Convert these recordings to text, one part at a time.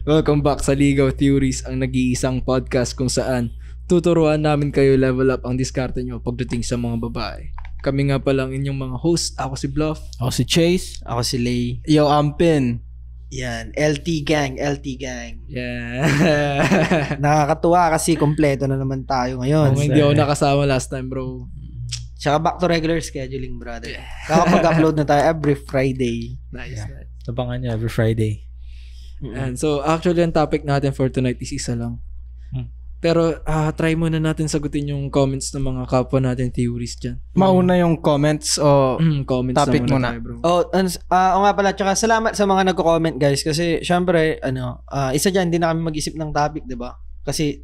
Welcome back sa Ligaw Theories, ang nag-iisang podcast kung saan tuturuan namin kayo level up ang diskarte nyo pagdating sa mga babae. Kami nga palang inyong mga host. Ako si Bluff. Ako si Chase. Ako si Lay. Yo, Ampin. Yan, LT Gang. Yeah. Nakakatuwa kasi kompleto na naman tayo ngayon. Kung hindi ako nakasama last time, bro. Tsaka back to regular scheduling, brother. Kakapag-upload na tayo every Friday. Nice. Tabangan niya every Friday. And so, actually, ang topic natin for tonight is isa lang. Pero, try muna natin sagutin yung comments ng mga kapwa natin theories dyan. Mauna yung comments o comments topic na muna tayo, bro. O nga pala, tsaka salamat sa mga nagko-comment, guys. Kasi, syempre, isa dyan, hindi na kami mag-isip ng topic, di ba? Kasi,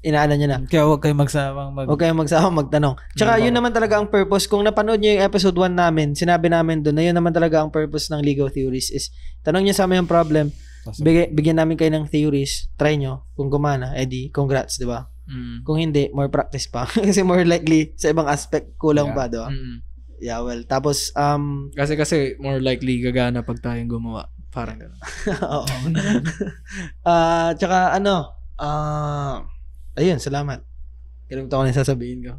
inaano nyo na. Kaya huwag kayong magsawang Huwag kayong magsawang magtanong. Tsaka, yun naman talaga ang purpose. Kung napanood nyo yung episode 1 namin, sinabi namin doon na yun naman talaga ang purpose ng Ligaw Theories is, tanong nyo sa amin yung problem, bigyan namin kayo ng theories, try nyo, kung gumana, edi, congrats, di ba? Kung hindi, more practice pa. Kasi more likely, sa ibang aspect, kulang pa, di ba? Yeah, well, tapos, Kasi more likely gagana pag tayong gumawa. Parang gano'n. oo. Tsaka, ayun, salamat. Kalimutan ko na yung sasabihin ko.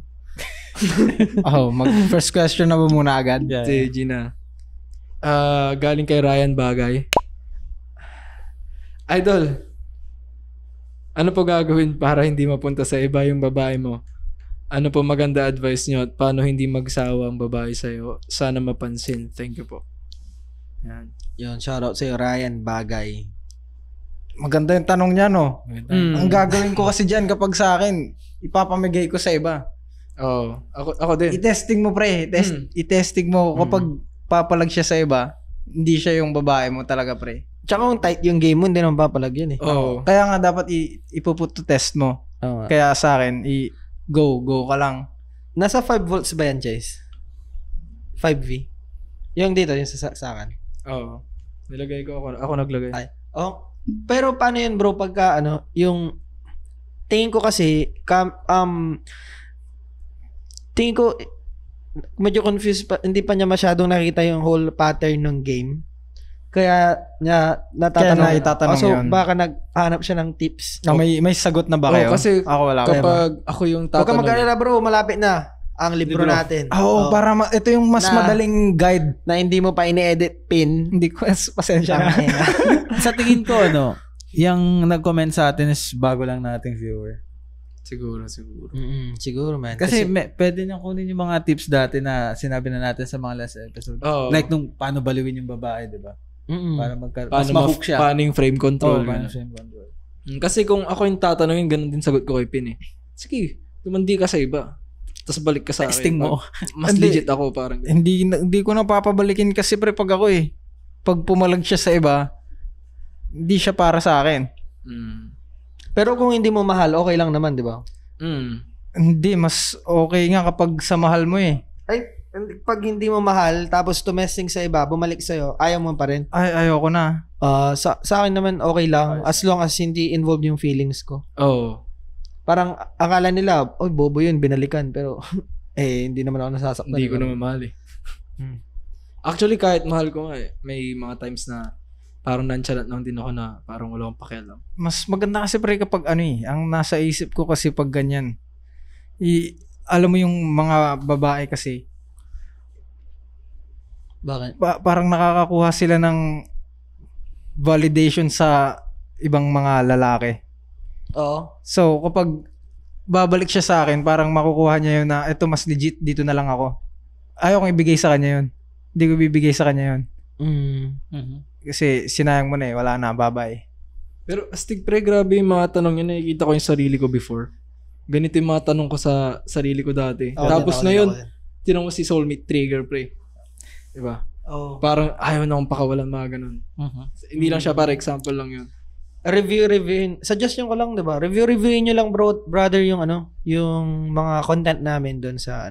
First question na ba muna agad? Si Gina. Galing kay Ryan Bagay. Idol, ano po gagawin para hindi mapunta sa iba yung babae mo? Ano po maganda advice nyo at paano hindi magsawa ang babae sa'yo? Sana mapansin. Thank you po. Yan. Yun, shoutout sa'yo, Ryan Bagay. Maganda yung tanong niya, no? Ang gagawin ko kasi dyan kapag sa akin, ipapamigay ko sa iba. Oo. Ako din. I-testing mo, pre. I-testing mo. Kapag papalag siya sa iba, hindi siya yung babae mo talaga, pre. Tsaka kung tight yung game mo, hindi naman papalag yun eh. Oo. Kaya nga dapat ipuput to test mo. Kaya sa akin, go ka lang. Nasa 5 volts ba yan, Chase? 5V? Yung dito, yung sa akin. Oo. Nilagay ko ako naglagay. Ay. Oh. Pero paano yun, bro, pagka yung tingin ko kasi tingin ko medyo confused pa, hindi pa niya masyadong nakita yung whole pattern ng game. Kaya niya natatanong. So yun. baka naghanap siya ng tips. May sagot na ba kayo? Kasi ako wala. Kapag ako yung tatanong. Huwag ka mag-alala, bro, malapit na ang libro natin. Para ito yung mas madaling guide na hindi mo pa ini-edit pin. Hindi ko pasensya na. Sa tingin ko, yung nag-comment sa atin is bago lang nating viewer. Siguro. Siguro, man. Kasi pwede niyang kunin yung mga tips dati na sinabi na natin sa mga last episode. Oh. Like nung paano baliwin yung babae, di ba? Para mas paano ma-hook siya. Paano yung frame control. Paano frame control. Kasi kung ako yung tatanungin, ganun din sagot ko kay Pin eh. Sige, tumandi ka sa iba. Tapos balik ka sa akin. Testing mo. Mas legit ako parang. Hindi ko na papabalikin kasi pre pag ako eh. Pag pumalag siya sa iba, hindi siya para sa akin. Pero kung hindi mo mahal, okay lang naman, di ba? Hindi, mas okay nga kapag sa mahal mo eh. Ay, pag hindi mo mahal, tapos tumesting sa iba, bumalik sa'yo, ayaw mo pa rin? Ay, ayoko na. Sa akin naman, okay lang. As long as hindi involved yung feelings ko. Oo. Parang akala nila, oy, bobo yun, binalikan. Pero, hindi naman ako nasasaktan. Hindi ko naman mahal eh. Actually, kahit mahal ko nga eh, may mga times na parang nonchalant lang din ako na parang wala akong pakialam. Mas maganda kasi pre kapag ang nasa isip ko kasi pag ganyan. Alam mo yung mga babae kasi, bakit? Parang nakakakuha sila ng validation sa ibang mga lalaki. Oo. So, kapag babalik siya sa akin, parang makukuha niya yun na ito mas legit, dito na lang ako. Ayaw kong ibigay sa kanya yun. Hindi ko bibigay sa kanya yun. Kasi sinayang mo na eh, wala na, bye-bye. Pero astig pre, grabe yung mga tanong yun. Nakikita ko yung sarili ko before. Ganito yung mga tanong ko sa sarili ko dati. Tapos ngayon, tinanong mo si Soulmate Trigger pre. Diba? Oh. Parang ayaw na akong pakawalan mga ganun. Hindi lang siya para example lang yun. Review. Suggestion ko lang, 'di ba? Reviewin niyo lang, brother, yung yung mga content namin doon sa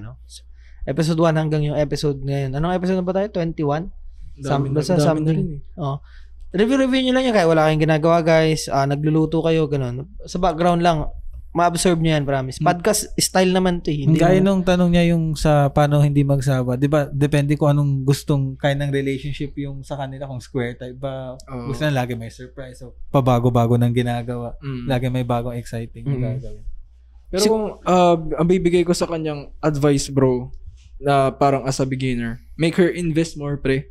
episode 1 hanggang yung episode ngayon. Anong episode na ba tayo? 21? Dami na rin eh. Oh. Review niyo lang yan kaya wala kayong ginagawa, guys. Nagluluto kayo ganun. Sa background lang ma-absorb nyo yan, promise. Podcast style naman to. Hindi Gaya mo- nung tanong niya yung sa paano hindi magsawa. Di ba, depende kung anong gustong kind ng relationship yung sa kanila. Kung square type ba, Oo. gusto na lagi may surprise. So, pabago-bago ng ginagawa. Mm. Lagi may bagong exciting na gagawin. Pero kung ang bibigay ko sa kanyang advice, bro, na parang as a beginner, make her invest more, pre.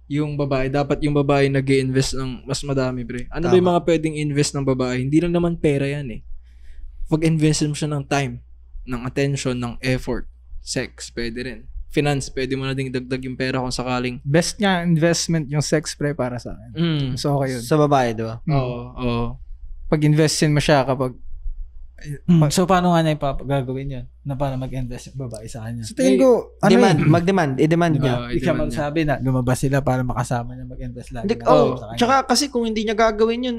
Yung babae, dapat yung babae nag-i-invest ng mas madami, pre. Ano ba yung mga pwedeng invest ng babae? Hindi lang naman pera yan eh. Pag-invest mo siya ng time, ng attention, ng effort. Sex, pwede rin. Finance, pwede mo na ding dagdag yung pera kung sakaling. Best nga investment yung sex, pre, para sa akin. So, okay yun. Sa babae, di ba? Oo. Pag-investin mo siya kapag... So, paano nga niya gagawin yun? Na para mag-invest yung babae sa kanya? So, tingin ko, ano Demand, eh, mag-demand, i-demand Diba? niya. Hindi siya magsabi na lumabas sila para makasama niya mag-invest lagi. Hindi, na sa kanya. tsaka kasi kung hindi niya gagawin yun,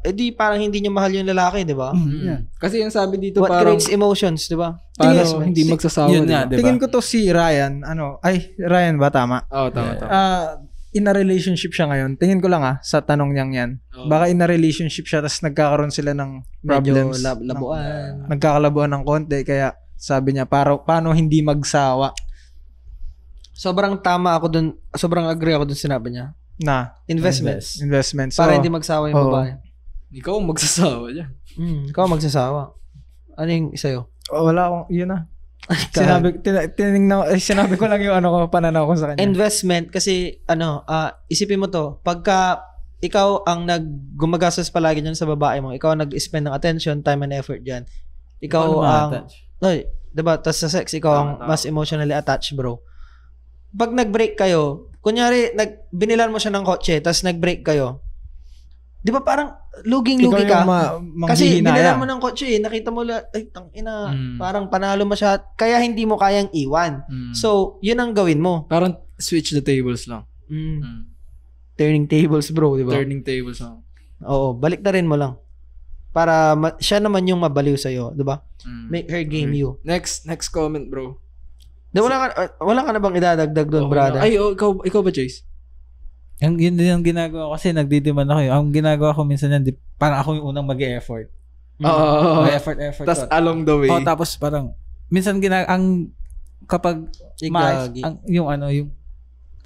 edi parang hindi niya mahal yung lalaki, di ba? Yan. Kasi yung sabi dito What parang creates emotions, di ba? paano Investments. hindi magsasawa, Yun diba? nga, diba? tingin ko to si Ryan, Ryan ba? Tama. Oo, tama. In a relationship siya ngayon. Tingin ko lang sa tanong niyang yan. Oo. Baka in a relationship siya tapos nagkakaroon sila ng problems. Medyo labuan. Nagkakalabuan ng konti kaya sabi niya paano hindi magsawa Sobrang tama ako dun, sobrang agree ako dun sinabi niya. na Investments. investment. So, Para hindi magsawa yung oo. babae. Ikaw ang magsasawa dyan. Ikaw magsasawa. Ano yung sa'yo? wala akong, yun na. Sinabi ko lang yung pananaw ko sa kanya. Investment kasi isipin mo to, pagka ikaw ang gumagastos palagi dyan sa babae mo, ikaw ang nag-spend ng attention, time and effort dyan. Ikaw Paano ang ma-attach? diba? Tapos sa sex, ikaw ang mas emotionally attached, bro. Pag nag-break kayo, kunyari binilan mo siya ng kotse, tapos nag-break kayo. Di ba parang luging-lugi ka? Kasi binilan mo ng kotse, nakita mo tangina, parang panalo mo siya, kaya hindi mo kayang iwan. So, yun ang gawin mo. Parang switch the tables lang. Turning tables, bro, di ba? Turning tables lang. Oo, balik na rin mo lang. Para siya naman yung mabaliw sa'yo, di ba? Make her game you. Next comment, bro. Wala ka na bang idadagdag doon, Okay brother? na. Ay, ikaw ba, Chase? Yun din ang ginagawa ko kasi nagdidiman ako. Ang ginagawa ko minsan yan, parang ako yung unang mag-e-effort. Oo. Effort. Tapos along the way. Tapos parang, minsan kapag yung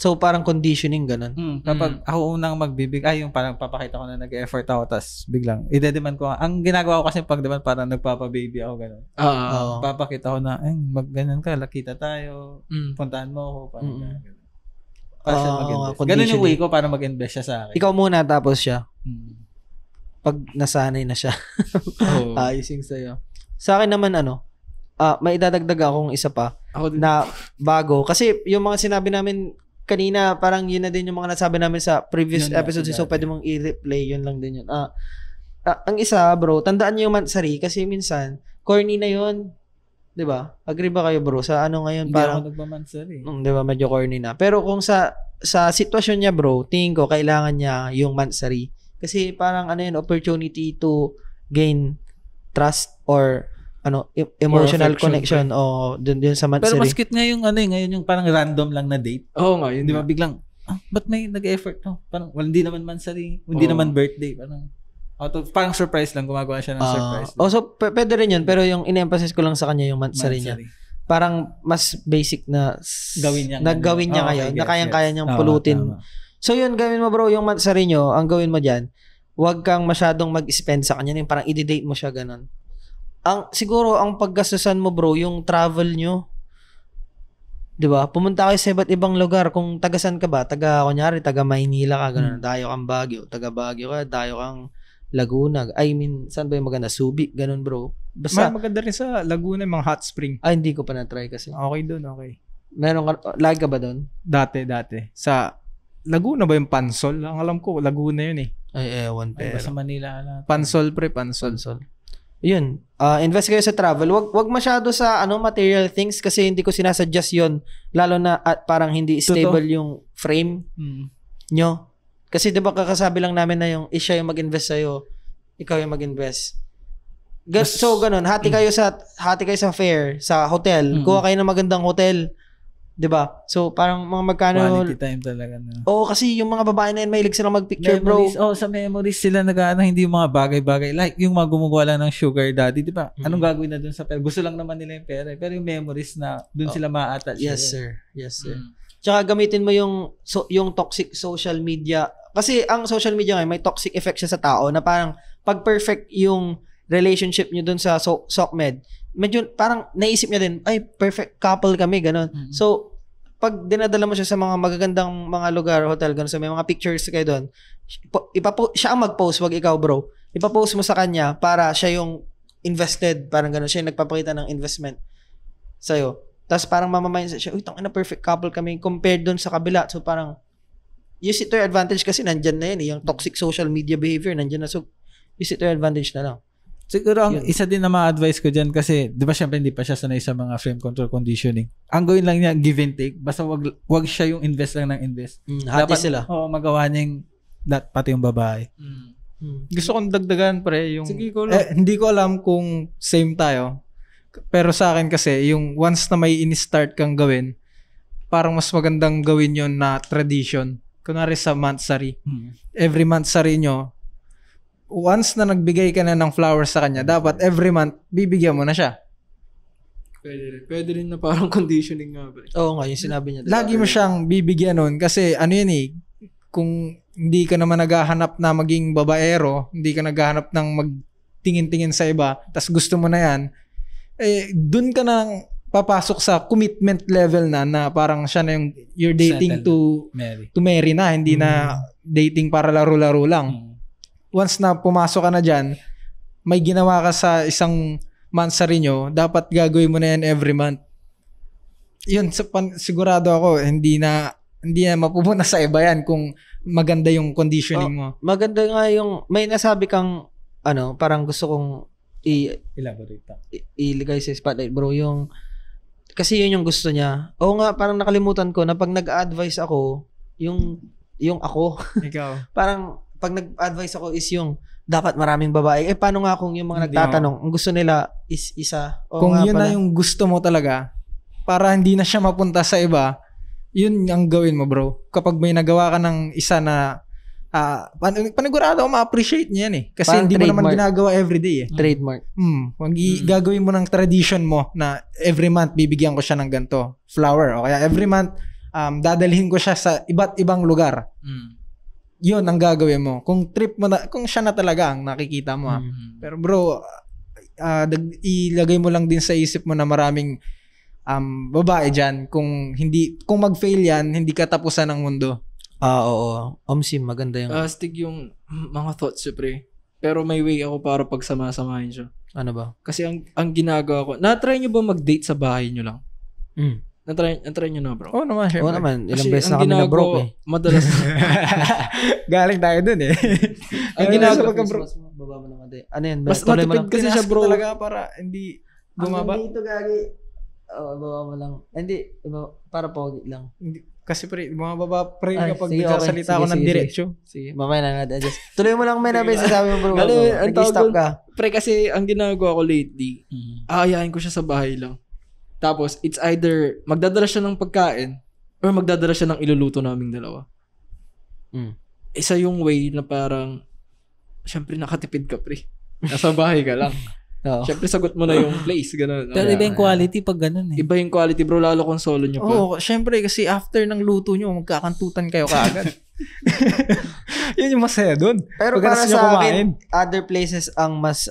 So, parang conditioning, ganun. kapag ako unang magbibigay, yung parang papakita ko na nag-effort ako, tapos biglang, i-demand ko. Ang ginagawa ko kasi pag demand, parang nagpapa-baby ako, gano'n. Oo. Papakita ko na, mag-ganyan ka, lakita tayo, puntahan mo ako, parang gano'n. Para siya mag-invest. Ganun yung way ko para mag-invest siya sa akin. Ikaw muna, tapos siya. Pag nasanay na siya. Oo. Ayosing sa'yo. Sa akin naman, may idadagdag akong isa pa Ako din. na bago. Kasi yung mga sinabi namin kanina, parang yun na din yung mga nasabi namin sa previous Yun na, episodes. yun So, na. pwede mong i-replay. Yun lang din yun. Ang isa, bro, tandaan niyo yung mansari kasi minsan, corny na yun. Diba? Agree ba kayo, bro? Sa ano ngayon, Hindi parang, ako nagmamansar eh. diba, medyo corny na. Pero kung sa sitwasyon niya, bro, tingin ko, kailangan niya yung mansari. Kasi parang, opportunity to gain trust or, emotional affection, connection o dun sa Pero mansari. mas cute nga yung ngayon yung parang random lang na date. Oo nga, yun. Di ba biglang, ba't may nag-effort to? Parang, hindi naman mansari, hindi Oo. naman birthday. Parang surprise lang, gumagawa siya ng surprise. So, pwede rin yun. Pero yung in-emphasize ko lang sa kanya yung mansari niya. Parang mas basic na Gawin niya nagawin niya ngayon na kayang-kaya niyang pulutin. So yun, gawin mo bro, yung mansari nyo, ang gawin mo dyan, huwag kang masyadong mag-spend sa kanya. Yung parang i-date mo siya ganun. Siguro, ang paggastusan mo bro, yung travel nyo. Diba? Pumunta kayo sa iba't ibang lugar. Kung tagasan ka ba, kunyari, taga Maynila ka, ganun. Dayo kang Baguio. Taga Baguio ka, dayo kang Laguna. I mean, saan ba yung maganda? Subic, ganun bro. Basta, maganda rin sa Laguna yung mga hot spring. hindi ko pa na-try kasi. Okay doon, okay. Meron ka, lagi ka ba doon? Dati. Sa Laguna ba yung Pansol? Ang alam ko, Laguna yun eh. Ay, ewan Ay, pero. sa Manila lang. Pansol, pre, Pansol. Yun. Invest kayo sa travel. Wag masyado sa material things kasi hindi ko sinasuggest yun. Lalo na parang hindi stable yung frame nyo. Kasi 'di ba kakasabi lang namin na yung siya yung mag-invest sa'yo, ikaw yung mag-invest. So ganun, hati kayo sa fare, sa hotel. Kuha kayo ng magandang hotel. Diba? So, parang mga magkano... Quality time talaga. No? Oo, kasi yung mga babae na yun, mahilig silang mag-picture, memories, bro. sa memories sila hindi yung mga bagay-bagay. Like, yung mga gumagawa lang ng sugar daddy, di ba? Anong gagawin na dun sa pera? Gusto lang naman nila yung pera. Pero yung memories na dun sila ma-attach. Yes, sir. Yes, sir. Tsaka gamitin mo yung toxic social media. Kasi ang social media ngayon, may toxic effect siya sa tao na parang pag perfect yung relationship nyo dun sa SOCMED, medyo parang naisip niya din, ay, perfect couple kami, ganun. So, pag dinadala mo siya sa mga magagandang mga lugar, hotel, ganun, so may mga pictures kayo doon, siya ang mag-post, wag ikaw, bro. Ipapost mo sa kanya para siya yung invested, parang ganun, siya yung nagpapakita ng investment sa'yo. Tapos parang mamamayin siya, uy, tangina, perfect couple kami compared doon sa kabila. So, parang, use it to your advantage kasi nandyan na yan, yung toxic social media behavior, nandyan na. So, use it to your advantage na lang. Siguro ang isa din na ma-advise ko dyan kasi, di ba syempre hindi pa siya sanay sa mga frame control conditioning. Ang gawin lang niya, give and take. Basta wag siya yung invest lang ng invest. Hati sila. Magawa niya yung pati yung babae. Gusto kong dagdagan yung... Sige, ko lang. Hindi ko alam kung same tayo. Pero sa akin kasi, yung once na may in-start kang gawin, parang mas magandang gawin yon na tradition. Kunwari sa monthsary. Every monthsary nyo, once na nagbigay ka na ng flowers sa kanya, dapat every month, bibigyan mo na siya. Pwede rin na parang conditioning nga ba. Oo nga, yung sinabi niya. Lagi mo siyang bibigyan nun kasi kung hindi ka naman naghahanap na maging babaero, hindi ka naghahanap ng magtingin-tingin sa iba, tas gusto mo na yan, dun ka nang papasok sa commitment level na parang siya na yung you're dating to marry na, hindi na dating para laro-laro lang. Once na pumasok ka na dyan, may ginawa ka sa isang monthsary nyo, dapat gagawin mo na yan every month. Yun, sigurado ako, hindi na mapupunta sa iba yan kung maganda yung conditioning mo. Maganda nga may nasabi kang, parang gusto kong iligay sa spotlight, bro, kasi yun yung gusto niya. Oo nga, parang nakalimutan ko na pag nag-advise ako, yung ako. Ikaw. Parang, pag nag-advise ako is yung dapat maraming babae. Paano nga kung yung mga nagtatanong, ang gusto nila is isa? Kung yun na yung gusto mo talaga, para hindi na siya mapunta sa iba, yun ang gawin mo, bro. Kapag may nagawa ka ng isa na, panigurado ako ma-appreciate niya yan eh. Kasi parang hindi mo naman ginagawa everyday eh. Trademark. Gagawin mo ng tradition mo na every month bibigyan ko siya ng ganito, flower. O kaya every month, dadalhin ko siya sa iba't ibang lugar. Yun ang gagawin mo. Kung kung siya na talaga ang nakikita mo. Pero bro, ilagay mo lang din sa isip mo na maraming babae dyan. Kung mag-fail yan, hindi katapusan ng mundo. Oo. Omsim, maganda yung... Astig yung mga thoughts siya, pre. Pero may way ako para pagsama-samahin siya. Ano ba? Kasi ang ginagawa ko, na-try nyo ba mag-date sa bahay nyo lang? Na-try nyo na, bro? Oo naman, syempre. Oo naman. Ilang beses na kami na-broke eh. Madalas. Galing tayo dun eh. Ang ginagawa ko, bro. Baba mo lang ate. Ano yan? Mas matipid kasi siya, bro. Talaga para hindi bumaba. Ang dito, gagi. Baba mo lang. Hindi. Para pogi lang. Kasi bumababa pre kapag sige, nagsasalita ako ng diretsyo. Sige. Mamaya na na-adjust. Tuloy mo lang may sasabi mo, bro. Ang Nag-stop ka. Pre, kasi ang ginagawa ko lately, aayain ko siya sa bahay lang. Tapos, it's either magdadala siya ng pagkain or magdadala siya ng iluluto naming dalawa. Isa yung way na parang, syempre nakatipid ka, pre. Nasa bahay ka lang. Syempre, sagot mo na yung place. Ganun. Pero iba yung quality pag ganun eh. Iba yung quality, bro. Lalo kung solo nyo pa. Oo, syempre kasi after ng luto nyo, magkakantutan kayo kaagad. Yun yung masaya dun. Pero para sa akin, other places ang mas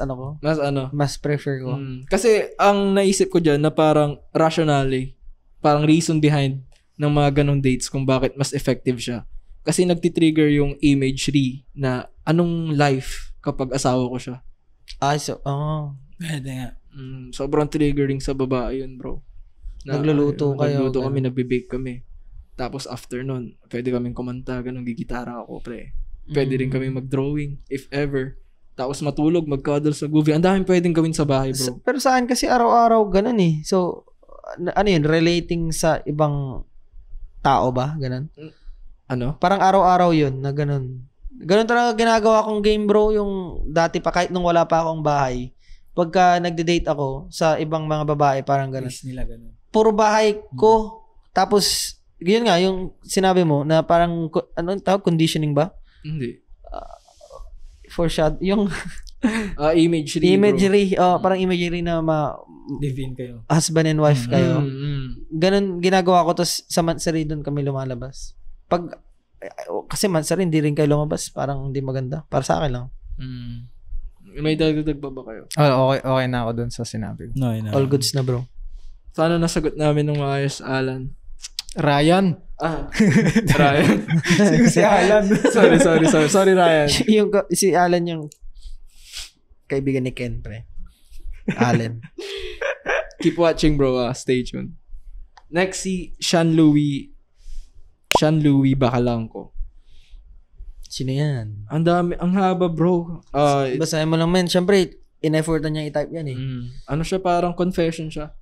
prefer ko. Kasi ang naisip ko dyan na parang rationally, parang reason behind ng mga ganong dates kung bakit mas effective siya. Kasi nagtitrigger yung imagery na anong life kapag asawa ko siya. Pwede nga. Sobrang triggering sa babae yun, bro. Nagluluto kayo. Nagluluto kami, nabibake kami. Tapos after nun, pwede kaming kumanta, ganun, gigitara ako, pre. Pwede rin kami mag-drawing, if ever. Tapos matulog, mag-cuddle sa movie. Ang daming pwedeng gawin sa bahay, bro. Pero saan kasi araw-araw ganun eh. So, ano yun, relating sa ibang tao ba? Ganun? Ano? Parang araw-araw yun na ganun. Ganun talaga ginagawa kong game, bro. Yung dati pa, kahit nung wala pa akong bahay. Pagka nagde-date ako sa ibang mga babae, parang ganun. Nila ganun. Puro bahay ko. Tapos, yun nga, yung sinabi mo na parang, anong tawag? Conditioning ba? Hindi. Yung Imagery, bro. parang imagery na Live-in kayo. husband and wife kayo. Mm. Ganun ginagawa ko, tapos sa Mansari doon kami lumalabas. Kasi Mansari hindi rin kayo lumabas, parang hindi maganda. Para sa akin lang. May dagdag pa ba kayo? Okay na ako dun sa sinabi ko. No. All goods na, bro. Sana nasagot namin ng maayos, Alan. Ryan. Ryan. si Alan. Sorry, Ryan. Si Alan yung kaibigan ni Ken, pre. Alan. Keep watching, bro. Stay tuned. Next, si Sean Louis Bacalangco. Sino yan? Ang dami, ang haba, bro. Basahin mo lang, men. Siyempre, in-effortan niya i-type yan eh. Ano siya, parang confession siya.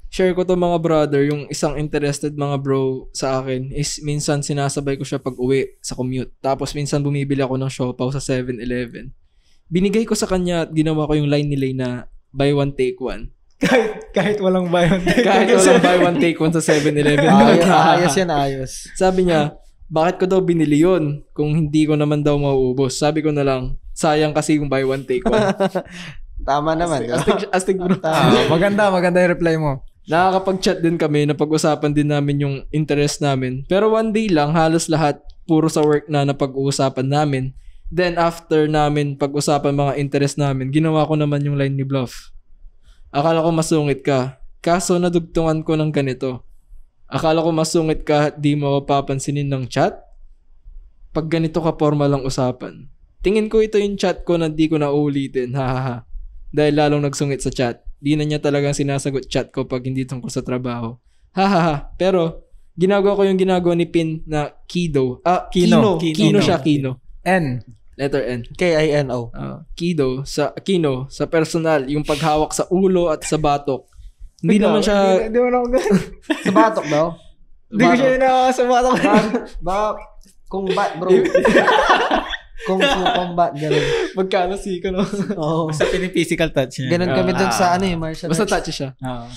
Share ko to mga brother, yung isang interested mga bro sa akin is minsan sinasabay ko siya pag uwi sa commute. Tapos minsan bumibili ako ng siopaw sa 7-Eleven. Binigay ko sa kanya at ginawa ko yung line nila na buy one take one. Kahit walang buy one take one. Kahit walang buy one take one sa 7-Eleven. Ayos yan, ayos. Sabi niya, bakit ko daw binili yun kung hindi ko naman daw mauubos? Sabi ko na lang, sayang kasi yung buy one take one. Tama naman. Astig bro. Maganda yung reply mo. Nakakapag-chat din kami, napag-usapan din namin yung interest namin. Pero one day lang, halos lahat puro sa work na napag-uusapan namin. Then after namin pag-usapan mga interest namin, ginawa ko naman yung line ni Bluff. Akala ko masungit ka, kaso nadugtungan ko ng ganito. Akala ko masungit ka, di mo ako papansinin ng chat. Pag ganito ka formal lang usapan. Tingin ko ito yung chat ko na di ko na uulitin, hahaha. Dahil lalong nagsungit sa chat. Di na niya talagang sinasagot chat ko pag hindi tungkol sa trabaho. Hahaha. Pero, ginagawa ko yung ginagawa ni Pin na Kido. Kino siya, Kino. N. Letter N. Kino. Kino, sa personal, yung paghawak sa ulo at sa batok. Hindi naman siya... Hindi mo na ako ganun. Sa batok daw? Hindi ko siya sa batok. Combat, bro. Kung fu combat, gano'n. Magkano sika, no? Oo. Basta physical touch niya. Ganun kami dun sa martial Basta arts. touch siya. Oo.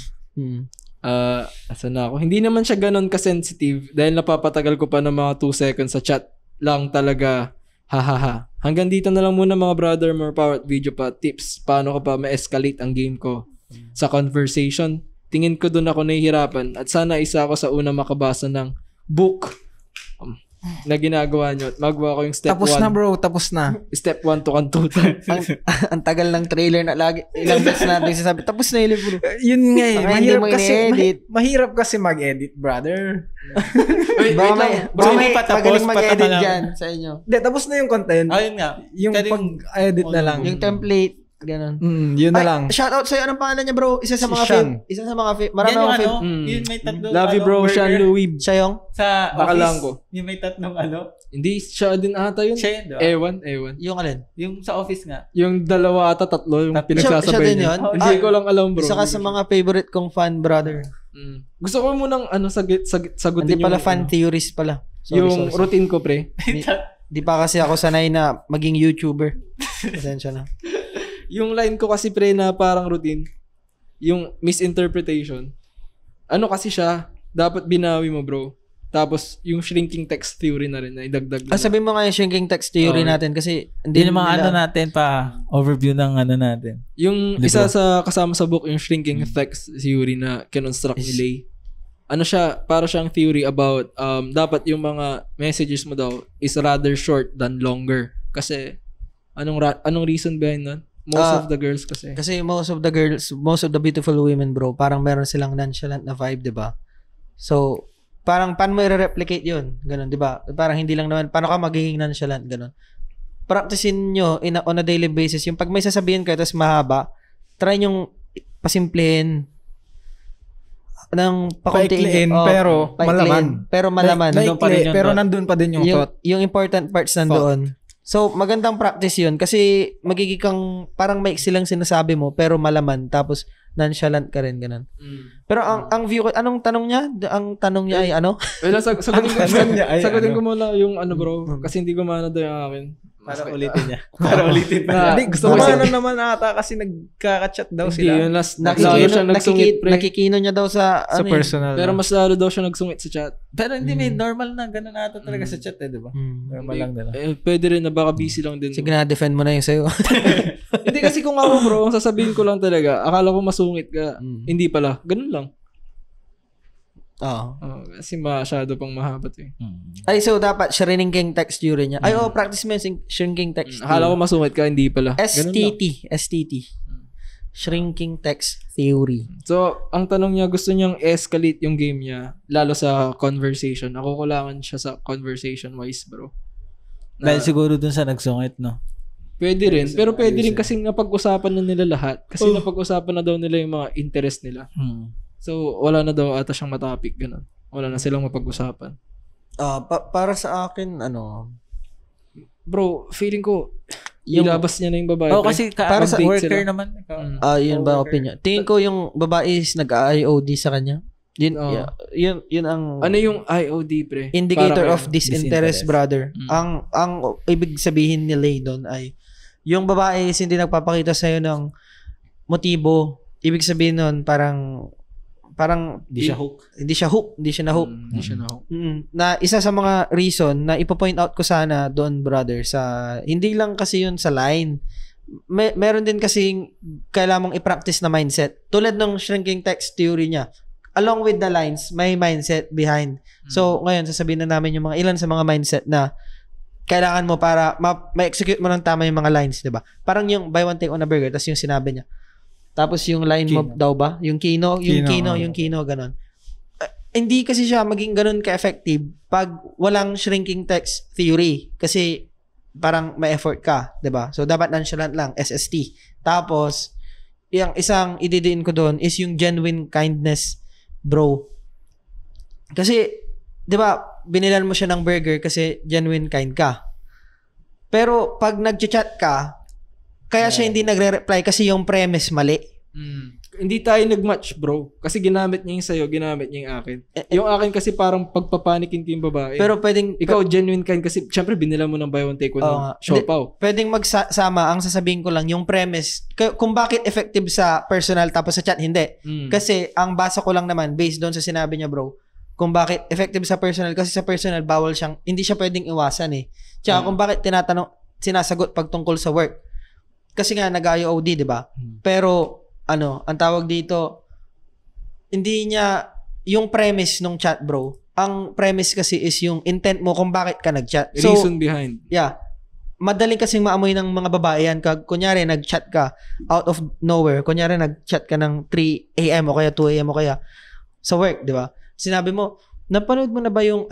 Asan na ako? Hindi naman siya ganun ka-sensitive dahil napapatagal ko pa ng mga 2 seconds sa chat lang talaga. Hahaha. Hanggang dito na lang muna mga brother, more power at video pa. Tips, paano ko pa ma-escalate ang game ko sa conversation. Tingin ko doon ako nahihirapan at sana isa ako sa una makabasa ng book na ginagawa nyo at magawa ko yung step 1. Tapos na bro, tapos na. Step 1 to kantutan. ang tagal ng trailer na lagi. Ilang beses natin sasabi, tapos na yung libro. Yun nga eh. Mahirap kasi mag-edit, brother. Baka may patapos, magaling mag-edit dyan sa inyo. Hindi, tapos na yung content. Ayun nga. Yung pag-edit na lang. Yung template. Ganun. Yun na lang. Shoutout sa'yo. Anong pangalan niya, bro? Isa sa mga fave. Marami Yan yung akong fave. Yun may tatlong Love you bro, Sean Louis. Siya yung? Sa Bacalangco. office. Yung may tatlong Hindi, siya din ata yun. Siya yun, diba? Ewan. Yung alin? Yung sa office nga. Yung 2 ata 3 yung Siya pinagsasabay din niya. yun? Hindi ko lang alam bro. Isa ka sa mga favorite kong fan, brother. Gusto ko munang sagutin Hindi pala yung fan theorist pala. Sorry. Routine ko pre. Di pa kasi ako sanay na maging YouTuber. Pasensya na. Yung line ko kasi pre na parang routine. Yung misinterpretation. Ano kasi siya, dapat binawi mo bro. Tapos yung shrinking text theory na rin na idagdag na. Sabi mo nga yung shrinking text theory natin kasi Hindi naman natin pa overview ng natin. Yung isa sa kasama sa book yung shrinking text theory na kinonstruct ni Lay. Ano siya, para siyang theory about dapat yung mga messages mo daw is rather short than longer. Kasi anong reason behind that? Most of the girls kasi. Kasi most of the beautiful women, bro, parang meron silang nonchalant na vibe, 'di ba? So, parang paano mo i-replicate 'yun? Ganun, 'di ba? Parang hindi lang naman paano ka magiging nonchalant ganun. Practicein nyo on a daily basis. Yung pag may sasabihin kayo tapos mahaba, try nyong pasimplihin ng pakuntiin, pero malaman. Pero malaman. Pero nandun pa din yung thought. Yung important parts nandoon. So, magandang practice yun kasi magiging kang parang maiksi lang sinasabi mo pero malaman tapos nonchalant ka rin ganun. Pero ang view ko, anong tanong niya? Ang tanong niya ay ano? Wala, sagutin ko muna yung ano bro kasi hindi ko maano daw yung akin. Para ulitin niya. Para ulitin niya. Na, Hindi, gusto ko gumana naman ata kasi nagkaka-chat daw Hindi, sila. yun last lalo siya nagsungit, pre. Nakikino niya daw sa Sa ano personal. Pero mas lalo daw siya nagsungit sa chat. Pero hindi, may normal na. Ganun ata talaga sa chat eh, di ba? Normal lang nila. Pwede rin na baka busy lang din. Sige na, defend mo na yung sa'yo. Hindi kasi kung ako bro, ang sasabihin ko lang talaga, akala ko masungit ka. Hindi pala. Ganun lang. Oo. Kasi masyado pang mahaba to eh. Ay, so dapat shrinking text theory niya. Ay, practice mo yung shrinking text theory. Akala ko masungit ka, hindi pala. Ganun lang. STT. Shrinking text theory. So, ang tanong niya, gusto niyang escalate yung game niya, lalo sa conversation. Ako kulangan siya sa conversation-wise, bro. Dahil siguro dun sa nagsungit, no? Pwede rin. Pero pwede rin kasing napag-usapan na nila lahat. Kasi napag-usapan na daw nila yung mga interest nila. So, wala na daw ata siyang matapik, ganun. Wala na silang mapag-usapan. Para sa akin, Bro, feeling ko, ilabas niya na yung babae. Oh, kasi para sa worker sila. naman. yun ba opinion? Tingin ko yung babae is nag-IOD sa kanya. Yun, yun ang Ano yung IOD, pre? indicator Para of disinterest, brother. Ang ibig sabihin ni Lay doon ay yung babae is hindi nagpapakita sa'yo ng motibo. Ibig sabihin nun, parang Hindi siya hook. Hindi siya hook. Hindi siya na-hook. Hindi siya na-hook. Na isa sa mga reason na ipo-point out ko sana doon, brother, sa hindi lang kasi yun sa line. Meron din kasi kailangan mong i-practice na mindset. Tulad ng shrinking text theory niya. Along with the lines, may mindset behind. So, ngayon, sasabihin na namin yung mga ilan sa mga mindset na kailangan mo para ma-execute mo ng tama yung mga lines, di ba? Parang yung buy one take on a burger, tapos yung sinabi niya. Tapos yung line mo daw ba? Yung kino, ganon. Hindi kasi siya maging ganon ka-effective pag walang shrinking text theory. Kasi parang may effort ka, 'di ba? So dapat nonchalant lang, SST. Tapos yung isang ididiin ko doon is yung genuine kindness, bro. Kasi 'di ba, binilan mo siya ng burger kasi genuine kind ka. Pero pag nagchat ka, kaya siya hindi nagre-reply kasi yung premise mali. Hindi tayo nag-match, bro. Kasi ginamit niya yung sa'yo, ginamit niya yung akin. Yung akin kasi parang pagpapanikin ko yung babae. Pero pwedeng... Ikaw, genuine kind kasi, syempre, binila mo ng buy one take one ng siopaw. Pwedeng magsama, ang sasabihin ko lang, yung premise, kung bakit effective sa personal tapos sa chat, hindi. Kasi, ang basa ko lang naman, based doon sa sinabi niya, bro, kung bakit effective sa personal, kasi sa personal, bawal siyang, hindi siya pwedeng iwasan eh. Tsaka kung bakit sinasagot pag tungkol sa work. Kasi nga, nag-IOD, di ba? Pero, ang tawag dito, hindi niya, yung premise nung chat, bro, ang premise kasi is yung intent mo kung bakit ka nag-chat. So, reason behind. Yeah. Madaling kasing maamoy ng mga babae yan. Kunyari, nag-chat ka out of nowhere. Kunyari, nag-chat ka ng 3 a.m. o kaya 2 a.m. o kaya sa work, di ba? Sinabi mo, napanood mo na ba yung,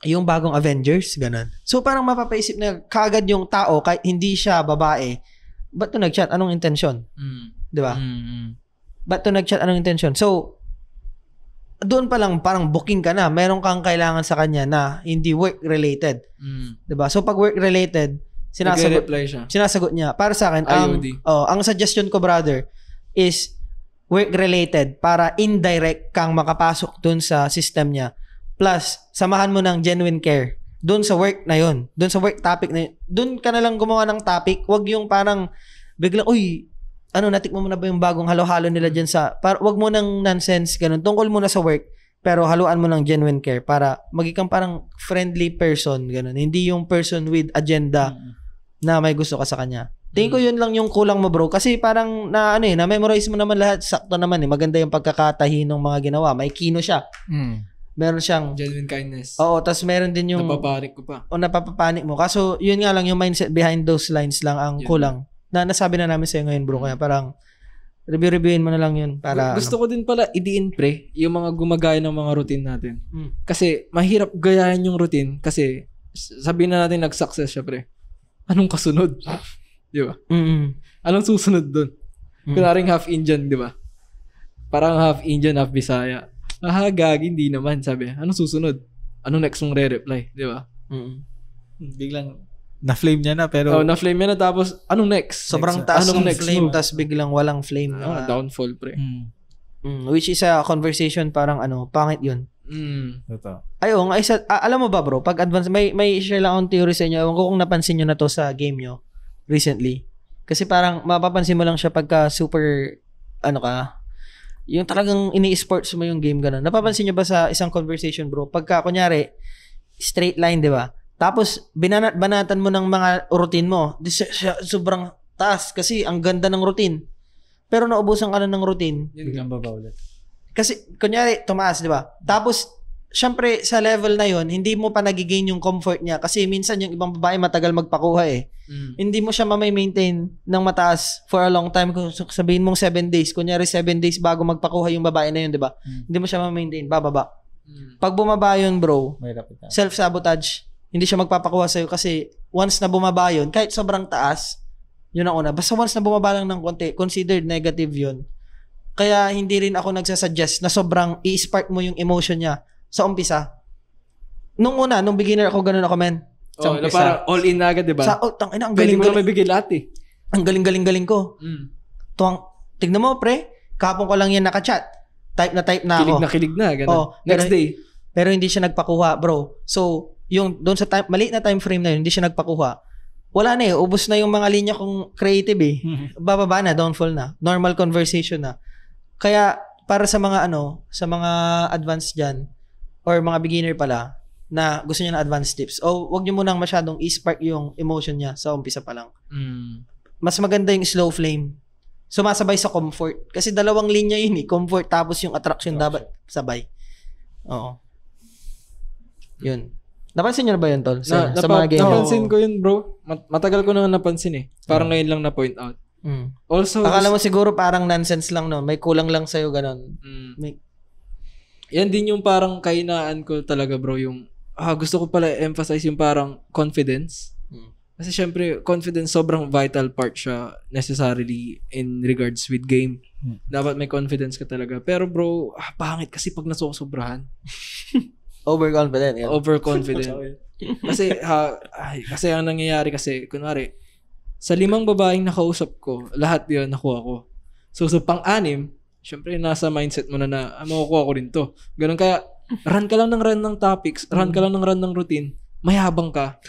yung bagong Avengers, ganun. So, parang mapapaisip na kaagad yung tao, kahit hindi siya babae, ba't to nag-chat? Anong intention? Di ba? Ba't to nag-chat? Anong intention? So, doon pa lang, parang booking ka na. Meron kang kailangan sa kanya na hindi work-related. Di ba? So, pag work-related, sinasagot niya. Para sa akin, ang suggestion ko, brother, is work-related para indirect kang makapasok doon sa system niya. Plus, samahan mo ng genuine care. Doon sa work na yun. Doon sa work topic na yun. Doon ka na lang gumawa ng topic. Huwag yung parang, biglang, natikmo mo na ba yung bagong halo-halo nila dyan sa, wag mo ng nonsense, ganun. Tungkol muna sa work, pero haluan mo ng genuine care para maging parang friendly person, ganun. Hindi yung person with agenda na may gusto ka sa kanya. Tingin ko yun lang yung kulang mo, bro. Kasi parang na-memorize mo naman lahat. Sakto naman eh. Maganda yung pagkakatahi ng mga ginawa. May kino siya. Meron siyang genuine kindness. Oo, tas meron din yung napapanik ko pa. O napapapanik mo. Kaso yun nga lang yung mindset behind those lines lang ang kulang. Na nasabi na namin sa'yo ngayon, bro. Kaya parang review-reviewin mo na lang yun para gusto ko din pala idiin, pre, yung mga gumagaya ng mga routine natin. Kasi mahirap gayahin yung routine kasi sabihin na natin nag-success siya, pre. Anong kasunod? Di ba? Anong susunod doon? Kunaring half Indian, di ba? Parang half Indian, half Bisaya. Gagi, hindi naman, sabi. Anong susunod? Anong next mong re-reply? Di ba? Biglang, na-flame niya na, pero... na-flame niya na, tapos, anong next? Sobrang taas ng next flame, move? tapos biglang walang flame. Downfall, pre. Which is a conversation, parang pangit yun. Totoo. Ayun, alam mo ba bro, pag advance, may share lang akong theory sa inyo. Ewan ko kung napansin nyo na to sa game nyo recently. Kasi parang mapapansin mo lang siya pagka super, yung talagang ini-sports mo yung game gano'n. Napapansin nyo ba sa isang conversation bro, pagka kunyari, straight line, di ba? Tapos, banatan mo ng mga routine mo. Sobrang taas kasi ang ganda ng routine. Pero naubusan ka na ng routine. Biglang baba ulit. Kasi, kunyari, tumaas, di ba? Tapos, syempre, sa level na yon hindi mo pa nagigain yung comfort niya. Kasi minsan yung ibang babae matagal magpakuha eh. Hindi mo siya maintain ng mataas for a long time. Kung sabihin mong 7 days, kunyari 7 days bago magpakuha yung babae na yun, di ba? Hindi mo siya maintain, bababa. Pag bumaba yun, bro, self-sabotage. Hindi siya magpapakuha sa'yo kasi once na bumaba yun, kahit sobrang taas, yun ang una. Basta once na bumaba lang ng konti, considered negative yun. Kaya hindi rin ako nagsasuggest na sobrang i-spark mo yung emotion niya sa umpisa. Nung beginner ako, ganun ako, men. Sa umpisa. Parang all in na agad, diba? Ang Pwede galing mo na may bigay lahat eh. Ang galing ko. Tignan mo, pre. Kapon ko lang yan nakachat. Type na ako. Kilig na, ganun. Next day. Pero hindi siya nagpakuha, bro. So, yung doon sa maliit na time frame na yun, hindi siya nagpakuha. Wala na eh. Ubus na yung mga linya kong creative eh. Bababa na, downfall na. Normal conversation na. Kaya, para sa mga advanced dyan, or mga beginner pala, na gusto niya na advanced tips, wag niyo munang masyadong i-spark yung emotion niya sa umpisa pa lang. Mas maganda yung slow flame. Sumasabay sa comfort. Kasi dalawang linya yun eh. Comfort tapos yung attraction dapat sabay. Oo. Yun. Napansin niyo na ba yun, Tol? Sa mga game? Napansin ko yun, bro. Matagal ko na napansin eh. Parang ngayon lang na-point out. Also, akala mo siguro parang nonsense lang, no? May kulang lang sa'yo, ganon. Yan din yung parang kainaan ko talaga, bro. Yung, gusto ko pala emphasize yung parang confidence. Kasi syempre, confidence sobrang vital part siya necessarily in regards with game. Dapat may confidence ka talaga. Pero bro, pangit kasi pag nasusobrahan. Overconfident. Yeah. Overconfident. Kasi ang nangyayari kasi, kunwari, sa 5 babaeng nakausap ko, lahat yun nakuha ko. So pang-6, syempre nasa mindset mo na makukuha ko rin to. Ganun kaya, run ka lang ng topics, run ka lang ng routine, mayabang ka.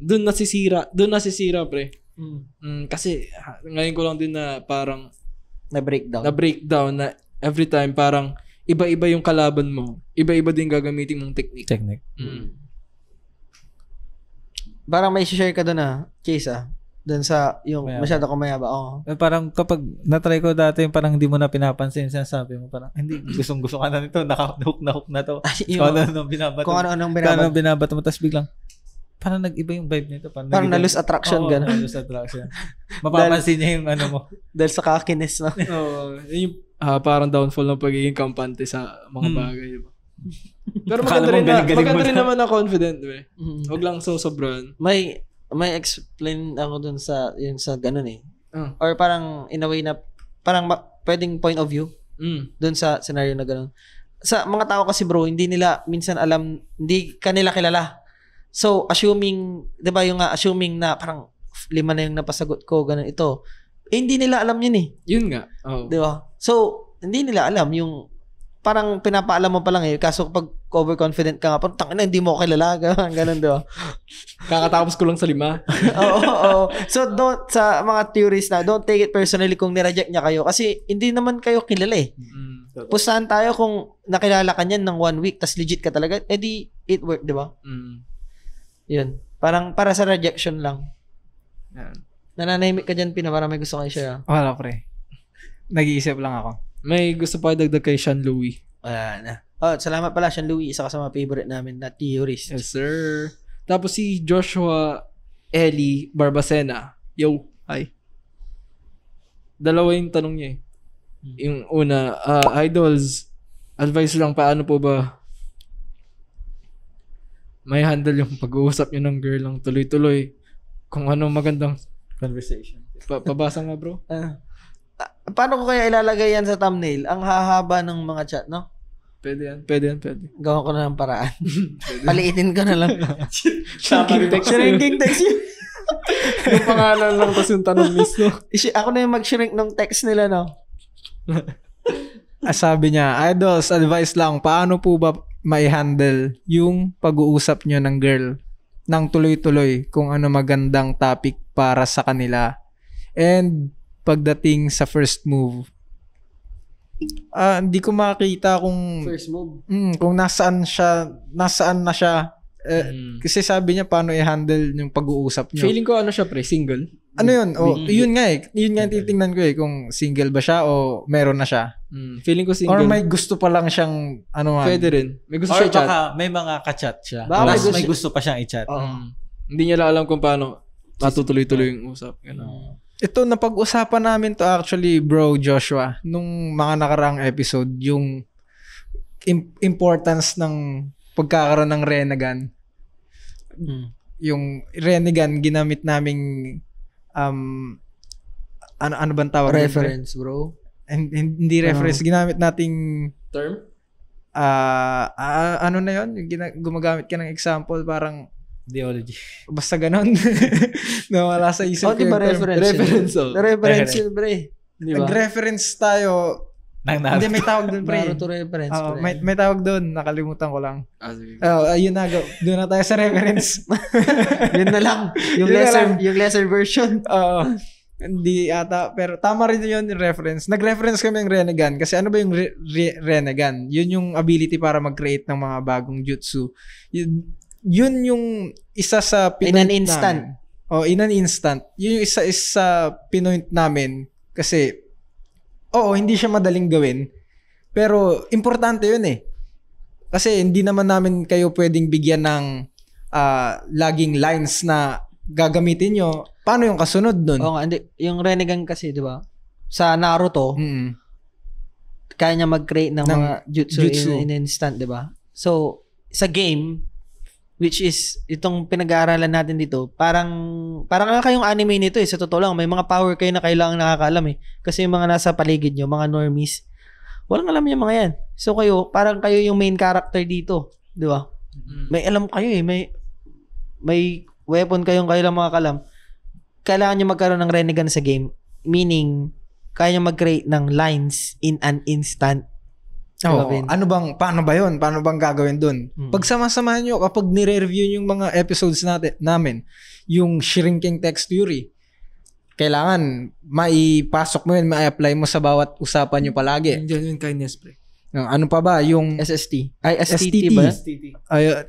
Doon nasisira, pre. Kasi ngayon ko lang din na parang na-breakdown na every time parang iba-iba yung kalaban mo. Iba-iba din gagamitin mong technique. Parang may share ka doon Chase doon sa yung masyado kang mayaba. Parang kapag na-try ko dati, parang hindi mo na pinapansin, sinasabi mo parang hindi, gustong-gusto ka na nito, naka-hook na to. Kung ano-anong binabato mo, tapos biglang parang nag-iba yung vibe nito. Parang na-lose attraction, gano'n. Na-lose attraction. Mapapansin niya yung ano mo. Dahil sa kakinis, no? Yung parang downfall ng pagiging kampante sa mga bagay. Diba? Pero maganda rin naman na confident. Huwag lang sobrang. May explain ako dun sa ganun eh. Or parang in a way na parang pwedeng point of view dun sa scenario na ganun. Sa mga tao kasi bro, hindi nila minsan alam, hindi kanila kilala. So, assuming, di ba yung assuming na parang 5 na yung napasagot ko, ganun ito. Hindi nila alam yun eh. Yun nga. Di ba? So, hindi nila alam yung parang pinapaalam mo pa lang eh. Kaso pag overconfident ka nga, parang tangina, hindi mo ako kilala. Ganun, di ba? Kakatapos ko lang sa 5. Oo. So, sa mga theories don't take it personally kung nireject niya kayo. Kasi hindi naman kayo kilala eh. Pustahan tayo kung nakilala ka niyan ng 1 week, tas legit ka talaga, edi it worked, di ba? Yun. Parang para sa rejection lang. Yan. Nananahimik ka dyan, Pina, para may gusto kayo share. Wala, pre. Nag-iisip lang ako. May gusto pa dagdag kay Sean Louis. Wala na. Salamat pala, Sean Louis. Isa ka sa mga favorite namin na theorist. Yes, sir. Tapos si Joshua Eli Barbacena. Yo, hi. Dalawa yung tanong niya eh. Yung una, idols, advice lang, paano po ba may handle yung pag-uusap nyo ng girl lang tuloy-tuloy? Kung ano magandang conversation. Pabasa nga, bro. Paano ko kaya ilalagay yan sa thumbnail? Ang hahaba ng mga chat, no? Pwede yan. Gawa ko na ng paraan. Paliitin ko na lang. Shrinking text yun. Yung pangalan lang tapos yung tanong mismo. Ako na yung mag-shrink ng text nila, no? Sabi niya, idols, advice lang, paano po ba mai-handle yung pag-uusap nyo ng girl ng tuloy-tuloy kung ano magandang topic para sa kanila? And pagdating sa first move, hindi ko makita kung First move. Kung nasaan na siya. Kasi sabi niya paano i-handle yung pag-uusap niyo. Feeling ko ano siya pre, single. Ano yun? Yun nga eh. Yun nga titingnan ko eh kung single ba siya o meron na siya. Feeling ko single. Or may gusto pa lang siyang ano man. Pwede rin. May gusto Or siya i-chat. baka may mga ka-chat siya. Baka May gusto pa siyang i-chat. Hindi niya lang alam kung paano matutuloy-tuloy yung usap. Ganun. Ito, napag-usapan namin to actually, bro Joshua, nung mga nakaraang episode, yung importance ng pagkakaroon ng Renegan. Yung Renegan, ginamit naming ano bang tawag? Reference, bro. Hindi reference, ginamit nating Term? ano na yun? Gumagamit ka ng example, parang Ideology. basta ganon. Nawala sa isip ko diba yung term. Reference. Reference yun, pre. Di ba? Nag-reference tayo. Hindi, may tawag doon, pre. Naruto reference, pre. May tawag doon. Nakalimutan ko lang. Sige. Ayun na. Doon na tayo sa reference. Yun na lang. Yung lesser version. Hindi ata. Pero tama rin yun yung reference. Nag-reference kami ng Renegan. Kasi ano ba yung Renegan? Yun yung ability para mag-create ng mga bagong jutsu. Yun yung isa sa in an instant. In an instant. Yun yung isa pinoint namin. Kasi, hindi siya madaling gawin. Pero, importante yun eh. Kasi, hindi naman namin kayo pwedeng bigyan ng laging lines na gagamitin nyo. Paano yung kasunod nun? Oo nga, yung Renegan kasi, di ba? Sa Naruto, kaya niya mag-create ng mga jutsu. In an instant, di ba? So, sa game, which is, itong pinag-aaralan natin dito, parang nga kayong anime nito eh, sa totoo lang, may mga power kayo na kailangan nakakaalam eh. Kasi yung mga nasa paligid nyo, mga normies, walang alam yung mga yan. So kayo, parang kayo yung main character dito, di ba? May alam kayo eh, may weapon kayong kayo lang mga kalam. Kailangan nyo magkaroon ng Renegan sa game, meaning, kaya nyo mag-create ng lines in an instant. Paano ba yun? Paano bang gagawin dun? Pagsama-samahan nyo, kapag nire-review yung mga episodes namin, yung shrinking text theory, kailangan maipasok mo yun, ma-apply mo sa bawat usapan nyo palagi. Genuine kindness, pre. Ano pa ba? Yung SST. Ay, STT ba?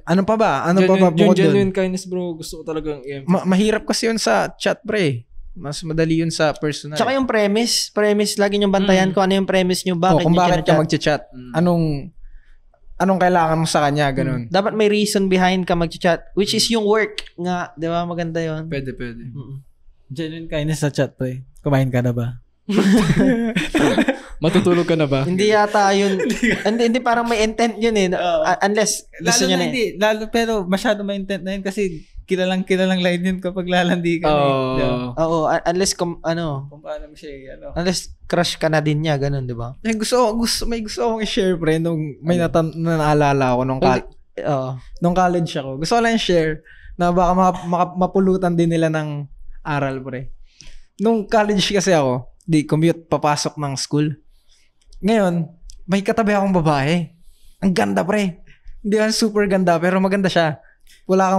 Ano pa ba? Ano pa ba? Yung genuine kindness, bro, gusto ko talagang mahirap kasi yun sa chat, pre. Mas madali yun sa personal. Tsaka yung premise, lagi niyong bantayan kung ano yung premise niyo, bakit kung bakit ka chat. mag-chat. Anong kailangan mo sa kanya, ganun. Dapat may reason behind ka mag-chat, which is yung work nga, di ba? Maganda yun. Pwede. Genuine kindness sa chat, pre. Kumain ka na ba? Matutulog ka na ba? Hindi yata yun. hindi parang may intent yun eh. Unless gusto niya na eh. Pero masyado may intent na yun kasi kilalang line yun kapag lalandi ka Oo, unless kung paano mo siya, unless crush ka na din niya, ganun, di ba? May gusto akong i-share, pre, nung may naalala ako nung college ako. Gusto ko lang i-share na baka mapulutan din nila ng aral, pre. Nung college kasi ako, commute papasok ng school. Ngayon, may katabi akong babae. Ang ganda, pre. Hindi lang super ganda, pero maganda siya. Wala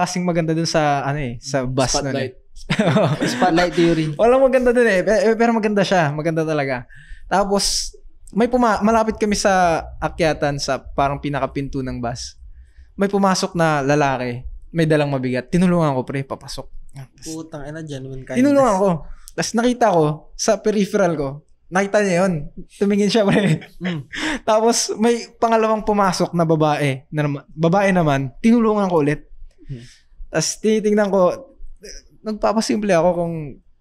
kasing maganda dun sa sa bus Spotlight. Spotlight theory. Walang maganda dun eh. Pero maganda siya. Maganda talaga. Tapos, malapit kami sa akyatan sa parang pinakapinto ng bus. May pumasok na lalaki. May dalang mabigat. Tinulungan ko, pre, papasok. Putang ina, genuine kindness. Tinulungan ko. Tapos nakita ko, sa peripheral ko, nakita niya yun. Tumingin siya, pre. Tapos, may pangalawang pumasok na babae. Babae naman, tinulungan ko ulit. Tapos, tinitingnan ko, nagpapasimple ako kung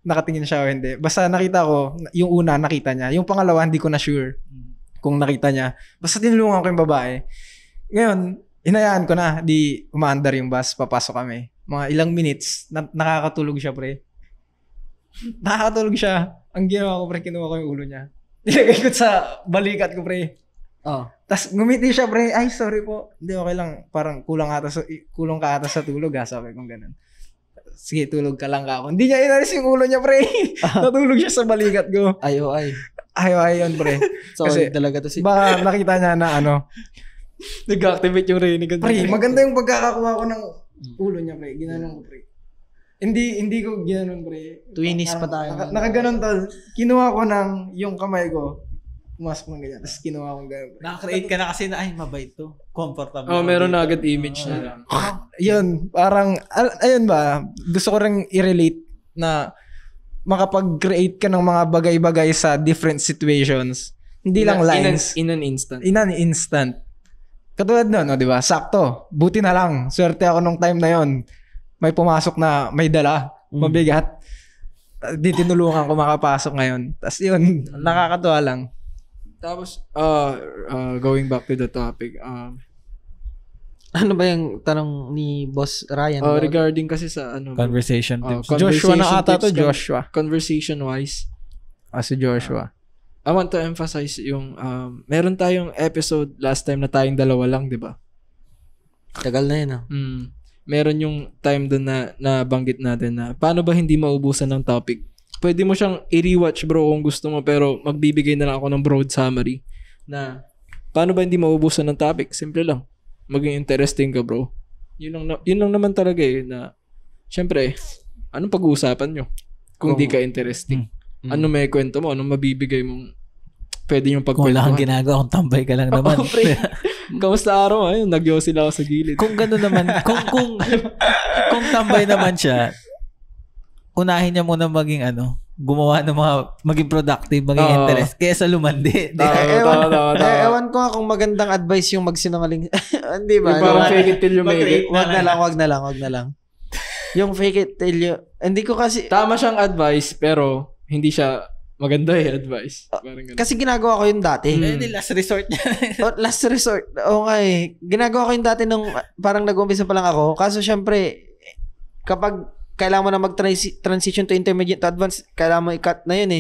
nakatingin siya o hindi. Basta nakita ko, yung una, nakita niya. Yung pangalawa, hindi ko na sure kung nakita niya. Basta tinulungan ko yung babae. Ngayon, hinayaan ko na, di umaandar yung bus, papasok kami. Mga ilang minutes, nakakatulog siya, pre. Nakakatulog siya. Ang ginawa ko, pre, kinuha ko yung ulo niya. Nilagay ko sa balikat ko, pre. Tapos ngumiti siya, pre. Ay, sorry po. Hindi, okay lang. Parang kulang ka ata sa tulog, ha? Sabi kong ganun. Sige, tulog ka lang ka ako. Hindi niya inalis yung ulo niya, pre. Natulog siya sa balikat ko. Ay. Ayaw yun, pre. Kasi talaga to si... Baka nakita niya na nag-activate yung Rinnegan. Pre, maganda yung pagkakakuha ko ng ulo niya, pre. Ginanon ko, pre. Hindi ko ginanon, pre. Twinis pa tayo. Nakaganon tol. Kinuha ko yung kamay ko. Pumasok ng ganyan. Tapos kinuha ko ganyan. Naka-create ka na kasi na, ay, mabait to. Comfortable. Meron na agad image na lang. Yun, parang, ayun ba, gusto ko rin i-relate na makapag-create ka ng mga bagay-bagay sa different situations. Hindi lang lines. In an instant. In an instant. Katulad nun, di ba? Sakto. Buti na lang. Swerte ako nung time na yon. May pumasok na may dala. Mabigat. Di tinulungan ko makapasok ngayon. Tapos yun, nakakatuwa lang. Tapos, going back to the topic, ano ba yung tanong ni Boss Ryan? Regarding kasi sa conversation tips. Joshua na ata to, Joshua. Conversation-wise. Si Joshua. I want to emphasize yung, meron tayong episode last time na tayong dalawa lang, di ba? Tagal na yun, Meron yung time doon na nabanggit natin na paano ba hindi maubusan ng topic. Pwede mo siyang i-rewatch bro kung gusto mo, pero magbibigay na lang ako ng broad summary na paano ba hindi maubusan ng topic. Simple lang. Maging interesting ka bro. Yun lang naman talaga na syempre, anong pag-uusapan nyo kung di ka interesting? Ano may kwento mo? Anong mabibigay mong pwede yung pagkwentuhan? Kung wala kang ginagawa, kung tambay ka lang naman. Kamusta araw? Ayun, nagyo sila ako sa gilid. Kung gano'n naman, kung tambay naman siya, unahin niya muna maging gumawa ng maging productive, maging interest, kaysa lumandi. Ewan ko nga kung magandang advice yung magsinungaling. Hindi ba? Parang fake it till you make it. Wag na lang. Yung fake it till you... Hindi ko kasi... Tama siyang advice, pero hindi siya maganda advice. Kasi ginagawa ko yun dati. Last resort niya. Last resort. Oo nga ginagawa ko yun dati nung parang nag-umpisa pa lang ako. Kaso syempre, kapag kailangan mo na mag-transition to intermediate to advanced, kailangan mo i-cut na yun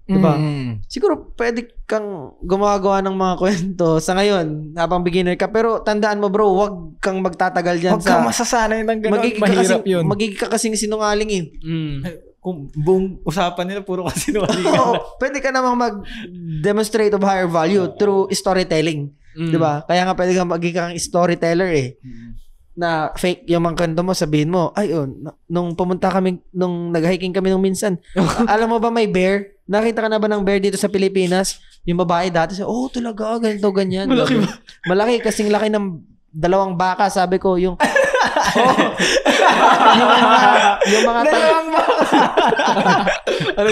diba? Siguro pwede kang gumagawa ng mga kwento sa ngayon habang beginner ka, pero tandaan mo bro, wag kang magtatagal dyan. Wag kang masasanay ng gano'n. Mahirap yun. Magiging ka kasing sinungaling Kung buong usapan nila puro kasi sinungaling. Pwede ka namang mag-demonstrate of higher value through storytelling. Diba? Kaya nga pwede kang magiging storyteller na fake yung mga kwento mo, sabihin mo, nung pumunta kami, nung nag-hiking kami nung minsan, alam mo ba may bear? Nakita ka na ba ng bear dito sa Pilipinas? Yung babae dati, talaga, ganito, ganyan. Malaki ba? Malaki, kasing laki ng 2 baka, sabi ko, yung mga 2 baka.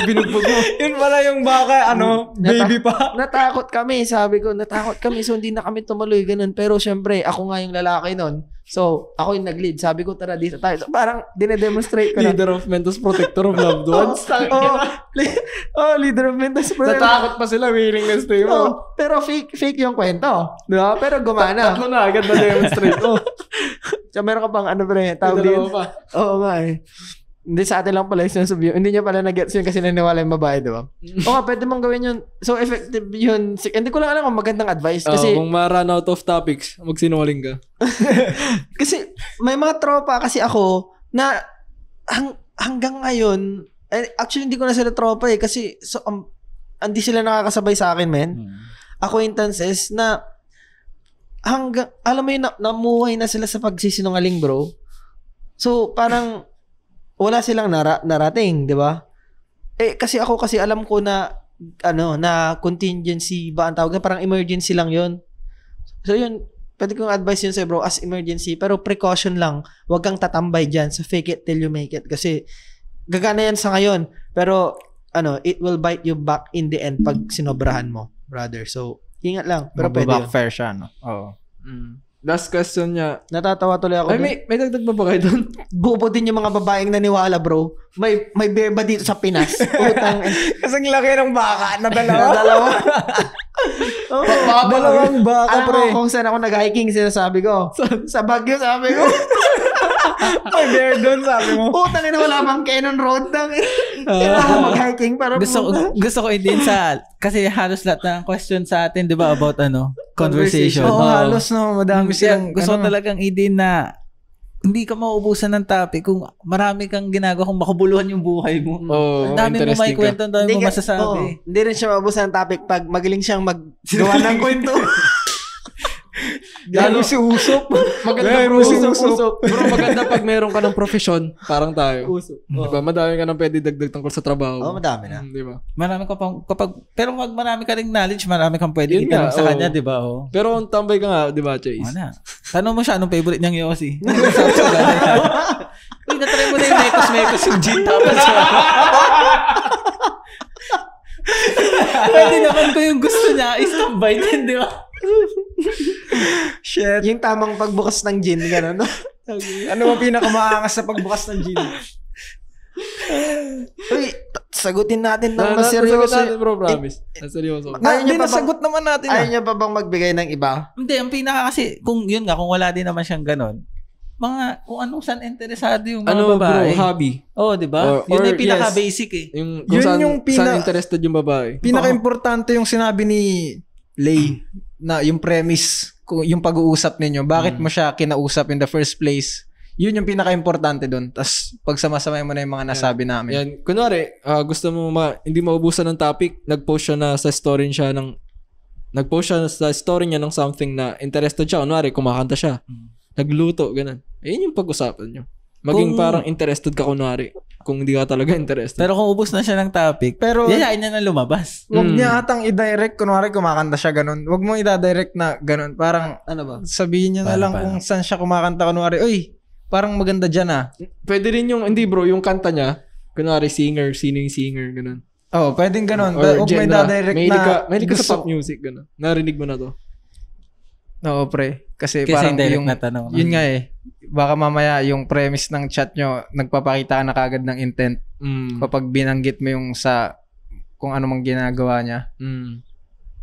Binugbog mo? Yun pala yung baka, baby pa. Natakot kami, sabi ko, so hindi na kami tumuloy, ganun. Pero syempre, ako nga yung lalaki nun. So, ako yung nag-lead. Sabi ko, tara dito tayo. So, parang dinedemonstrate ko na. Leader of Mentos, protector of loved ones. Leader of Mentos. Natakot pa sila, willingness to yun. Pero fake yung kwento. Diba? Pero gumana. Tatlo na agad na-demonstrate. So, meron ka pang tawag din. Oo nga Hindi sa atin lang pala yung sinasabi. Hindi niya pala nag-gets yun kasi naniwala yung babae, diba? Pwede mong gawin yun. So, effective yun. Hindi ko lang alam kung magandang advice. Kasi, kung ma-run out of topics, magsinungaling ka. Kasi, may mga tropa kasi ako na hanggang ngayon, actually, hindi ko na sila tropa kasi hindi sila nakakasabay sa akin, men. Acquaintances na alam mo yun, namuhay na sila sa pagsisinungaling, bro. So, parang, wala silang narating, di ba? Kasi alam ko na na contingency ba ang tawag na, parang emergency lang yun. So yun, pwede kong advice yun sa'yo bro, as emergency, pero precaution lang. Huwag kang tatambay dyan sa fake it till you make it. Kasi gagana yan sa ngayon, pero it will bite you back in the end pag sinobrahan mo, brother. So, ingat lang. Pero pwede yun. Backfire siya, Oo. Last question niya. Natatawa tuloy ako. May dagdag ba kayo doon? Bubo din yung mga babaeng naniwala, bro. May bear ba dito sa Pinas? Utang. Kasing laki ng baka na dalawa. Dalawang baka, pre. Alam mo kung saan ako nag-hiking, sinasabi ko. Sa Baguio, sabi ko. May bear doon, sabi mo. Utang ina, wala bang Cannon Road. Kailangan mag-hiking para gusto ko din kasi halos lahat ng question sa atin, di ba, about conversation. Halos madami silang gusto ko talagang idin na hindi ka mauubusan ng topic kung marami kang ginagawa kung makabuluhan yung buhay mo. Ang dami mo may kwento, ang dami mo masasabi. Hindi rin siya maubusan ng topic pag magaling siyang maggawa ng kwento. Lalo si Usop. Maganda bro. Usop. Bro, maganda pag meron ka ng profesyon. Parang tayo. Usop. Diba? Madami ka nang pwede dagdag tungkol sa trabaho. Madami na. Diba? Marami ka pang, pero pag marami ka ring knowledge, marami kang pwede itanong sa kanya, diba? Pero ang tambay ka nga, diba, Chase? Wala. Tanong mo siya, anong favorite niyang Yossi? Uy, natry mo na yung mekos yung gin tapos. Pwede naman ko yung gusto niya, istambay din, di ba? Shit. Yung tamang pagbukas ng gin, gano'n, no? Ano ba pinakamaangas sa pagbukas ng gin? Uy, sagutin natin ng mas seryoso. Natin, bro, promise. Seryoso. Nasagot naman natin. Ayaw niya pa bang magbigay ng iba? Hindi, ang pinaka kasi, kung yun nga, kung wala din naman siyang ganon, kung anong saan interesado yung mga babae. Bro, hobby. Di ba? Yun yung pinaka-basic eh. Kung saan interested yung babae. Pinaka-importante yung sinabi ni Lay na yung premise, yung pag-uusap ninyo, bakit mo siya kinausap in the first place. Yun yung pinaka-importante doon. Tapos pagsama-samay mo na yung mga nasabi namin. Yan. Kunwari, gusto mo hindi maubusan ng topic, nag-post siya na sa story niya ng something na interested siya. Kunwari, kumakanta siya. Nagluto, ganun. Ayun yung pag-usapan nyo. Maging parang interested ka kunwari. Kung hindi ka talaga interested. Pero kung ubos na siya ng topic, yayain niya na lumabas. Huwag niya atang i-direct, kunwari kumakanta siya ganun. Huwag mo i-direct na ganun. Parang, sabihin niya na lang kung saan siya kumakanta. Kunwari, uy, parang maganda dyan ah. Pwede rin yung kanta niya. Kunwari, sino yung singer, ganun. Pwedeng ganun. Huwag mo i-direct na. Mahilig ka sa pop music, ganun. Narinig mo na to. Oo, pre. Kasi parang yung na tanong. Yun nga eh. Baka mamaya yung premise ng chat nyo, nagpapakita na kagad ng intent. Kapag binanggit mo yung sa kung ano mang ginagawa niya.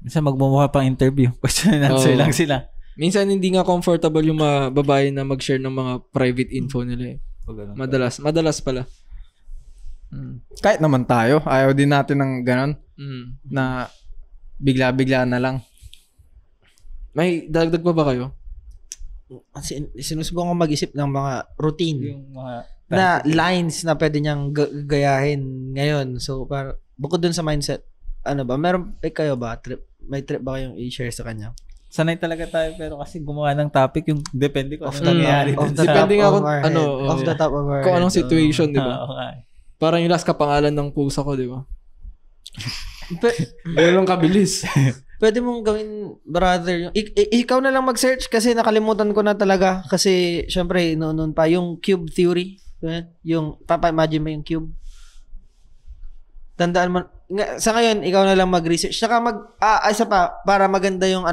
Minsan magmumukha pang interview. Question and answer lang sila. Minsan hindi nga comfortable yung mga babae na mag-share ng mga private info nila eh. Madalas pala. Kahit naman tayo, ayaw din natin ng ganon. Na bigla-bigla na lang. May dagdag pa ba kayo? Sinusubukan ko mag-isip ng mga routine. Yung mga na lines na pwede niyang gayahin ngayon. So, bukod dun sa mindset, meron kayo ba? May trip ba kayong i-share sa kanya? Sanay talaga tayo pero kasi gumawa ng topic yung depende ko ano nangyayari. Depende nga kung off the top of our kung anong situation, di ba? Okay. Parang yung last kapangalan ng pusa ko, di ba? Ganun kabilis. Pwede mong gawin, brother, ikaw na lang mag-search kasi nakalimutan ko na talaga kasi syempre noon pa yung cube theory, yung papa-imagine mo yung cube. Tandaan mo sa ngayon ikaw na lang mag-research. Saka isa pa para maganda yung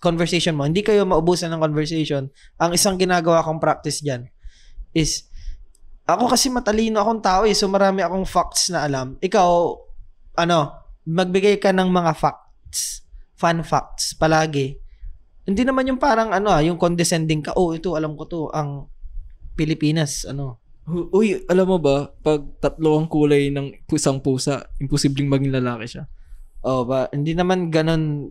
conversation mo. Hindi kayo maubusan ng conversation. Ang isang ginagawa kong practice diyan is ako kasi matalino akong tao eh, so marami akong facts na alam. Ikaw magbigay ka ng mga facts, fun facts palagi. Hindi naman yung parang yung condescending ka. Ito alam ko to, ang Pilipinas, Uy, alam mo ba, pag tatlo ang kulay ng isang pusa, imposibleng maging lalaki siya. Hindi naman ganun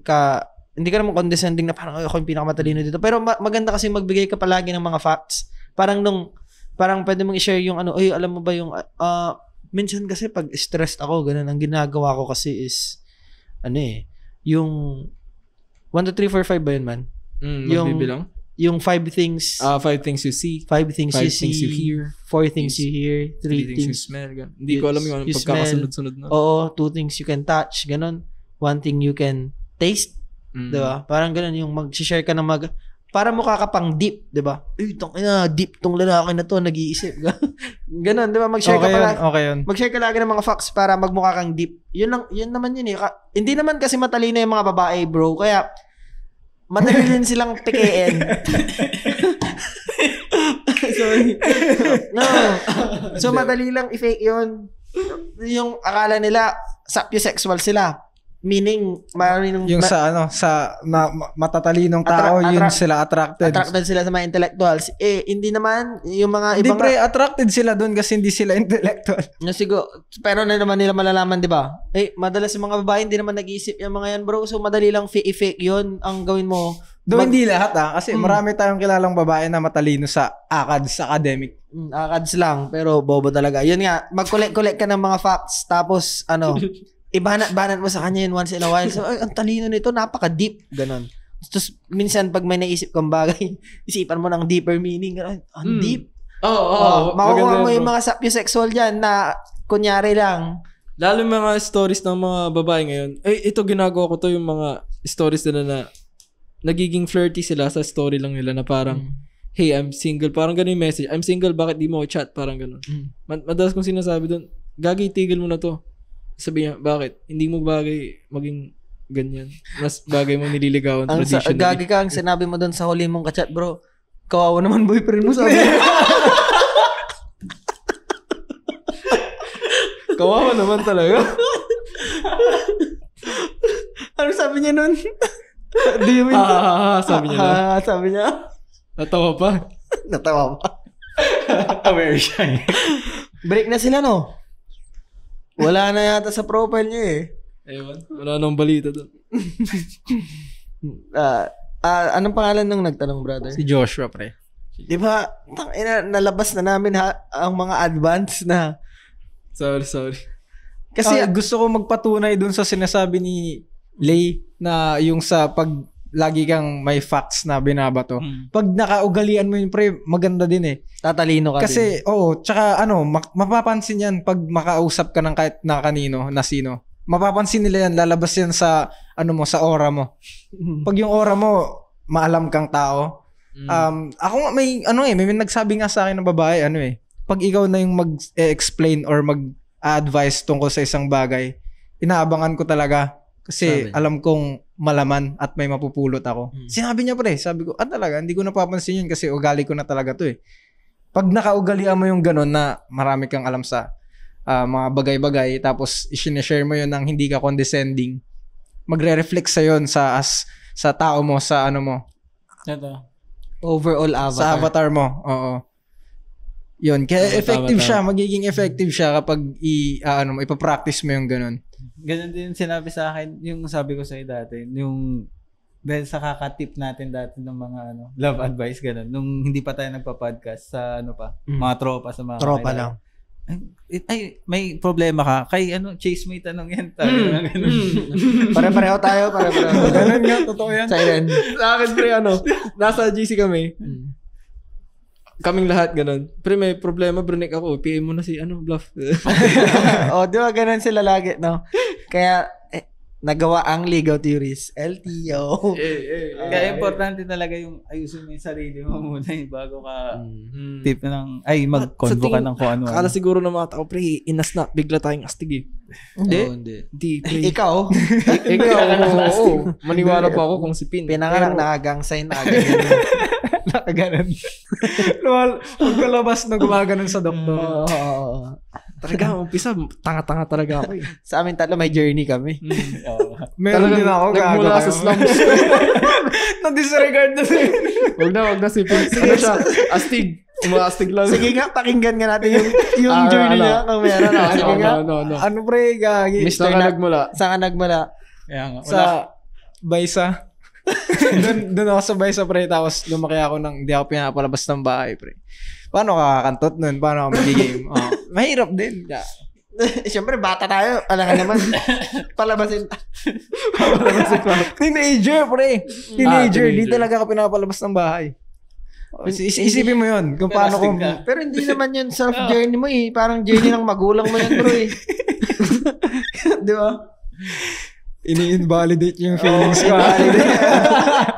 hindi ka naman condescending na parang ako yung pinakamatalino dito. Pero maganda kasi magbigay ka palagi ng mga facts. Parang pwede mong i-share yung alam mo ba yung minsan kasi pag stressed ako, ganun, ang ginagawa ko kasi is, yung 1, 2, 3, 4, 5 ba yun, man? Yung 5 things. 5 things you see. 5 things you see. 5 things you hear. 4 things you hear. 3 things you smell. Hindi ko alam yung pagkakasunod-sunod na. Oo, 2 things you can touch, ganun. 1 thing you can taste. Diba? Parang ganun, yung mag-share ka ng para mukha ka pang deep, 'di ba? Deep tong lalaki na to, nag-iisip. Ganun, 'di ba? Mag-share ka pala. Okay yun. Mag-share ka lagi ng mga facts para magmukha kang deep. Yun naman yun eh. Hindi naman kasi matalino yung mga babae, bro. Kaya madali din silang pikein. Sorry. No. So madali lang i-fake 'yun. Yung akala nila sapiosexual sila. Meaning, yung matatalinong tao, yun sila attracted. Attracted sila sa mga intellectuals. Hindi naman, yung mga ibang... Hindi attracted sila doon kasi hindi sila intellectual. Pero na naman nila malalaman, di ba? Madalas yung mga babae, hindi naman nag-iisip yung mga yan, bro. So, madali lang i-fake yun. Ang gawin mo, Doon hindi lahat kasi marami tayong kilalang babae na matalino sa academic. Akads lang, pero bobo talaga. Yun nga, mag-collect ka ng mga facts, tapos ibanat mo sa kanya yun once in a while. So, ang talino nito, napaka-deep. Ganon. Tapos, minsan, pag may naisip kang bagay, isipan mo ng deeper meaning. Ang deep. Makukuha mo yung mga sapiosexual dyan na kunyari lang. Lalo yung mga stories ng mga babae ngayon. Ito ginagawa ko to, yung mga stories nila na nagiging flirty sila sa story lang nila na parang, hey, I'm single. Parang ganun yung message. I'm single, bakit di mo chat? Parang ganun. Madalas kong sinasabi doon, gagi, tigil mo na to. Sabi niya, bakit? Hindi mo bagay maging ganyan. Mas bagay mo nililigawan traditionally. Gagi ka, ang sinabi mo doon sa huli mong kachat, bro. Kawawa naman boyfriend mo, sabi. Kawawa naman talaga. Ano sabi niya nun? Do you mean? Sabi niya. Sabi niya. Natawa pa. Aware siya. Break na sila, no? Wala na yata sa profile niya Ewan. Wala nang balita doon. Anong pangalan nung nagtanong, brother? Si Joshua, pre. Di ba, nalabas na namin ang mga advance na. Sorry. Kasi gusto ko magpatunay dun sa sinasabi ni Lay na yung sa pag lagi kang may facts na binabato. Pag nakaugalian mo yun, pre, maganda din Tatalino ka kasi, din. Tsaka mapapansin yan pag makausap ka ng kahit na kanino, na sino. Mapapansin nila yan, lalabas yan sa, sa aura mo. Pag yung aura mo, maalam kang tao. Ako nga, may nagsabi nga sa akin ng babae, pag ikaw na yung mag-explain or mag-advise tungkol sa isang bagay, inaabangan ko talaga. Kasi alam kong malaman at may mapupulot ako. Sinabi niya pre, sabi ko, talaga, hindi ko napapansin yun kasi ugali ko na talaga to Pag nakaugalian mo yung ganun na marami kang alam sa mga bagay-bagay, tapos i-share mo yun nang hindi ka condescending, magre-reflect sa yun sa tao mo, sa mo. Ito. Overall avatar. Sa avatar mo, oo. Yun, kaya effective siya, magiging effective siya kapag ipapractice mo yung ganun. Ganun din sinabi sa akin, yung sabi ko sa'yo dati, yung dahil sa kakatip natin dati ng mga love advice, ganun. Nung hindi pa tayo nagpa-podcast sa mga tropa sa mga tropa lang. Ay, may problema ka. Kay Chase mo itanong yan. Pare-pareho tayo. Ganun nga, totoo yan. Siren. Sa akin, pre, nasa GC kami. Kaming lahat, ganun. Pre, may problema, brunek ako. PM mo na si, Bluff. Di ba, ganun sila lagi, no? Kaya, nagawa ang Ligaw Theories. LTO. Kaya importante talaga yung ayusin mo yung sarili mo muna bago ka tip mag-convo ka ng kung ano. Akala siguro ng mga tao, pre, inas na, bigla tayong astig Hindi. Pre. Ikaw? Oo. Maniwala pa ako kung si Pin. Pinanganak na agang sign na agad. Nakaganon. Pagkalabas na gumaganon sa doktor. Talaga, umpisa, tanga-tanga talaga ako Sa amin tatlo, may journey kami. Meron din ako. Nagmula sa slums. Na-disregard na siya. Wag na si Pin. Siya? Astig. Umaastig lang. Sige nga, pakinggan nga natin yung journey niya. Kung meron na. Sige nga. Ano pre, gagi? Mr. ka nagmula. Saan ka nagmula? Sa Baysa. Doon ako sa Baysa, pre. Tapos lumaki ako hindi ako pinapalabas ng bahay, pre. Paano ka kakantot nun? Paano ka magiging? Mahirap din. Siyempre, bata tayo. Alam ka naman. Palabasin. Teenager, pre. Teenager. Di talaga ka pinapalabas ng bahay. Isipin mo yun. Kung paano ko. Pero hindi naman yun self-journey mo Parang journey ng magulang mo yan, bro Di ba? Ini-invalidate yung feelings ko.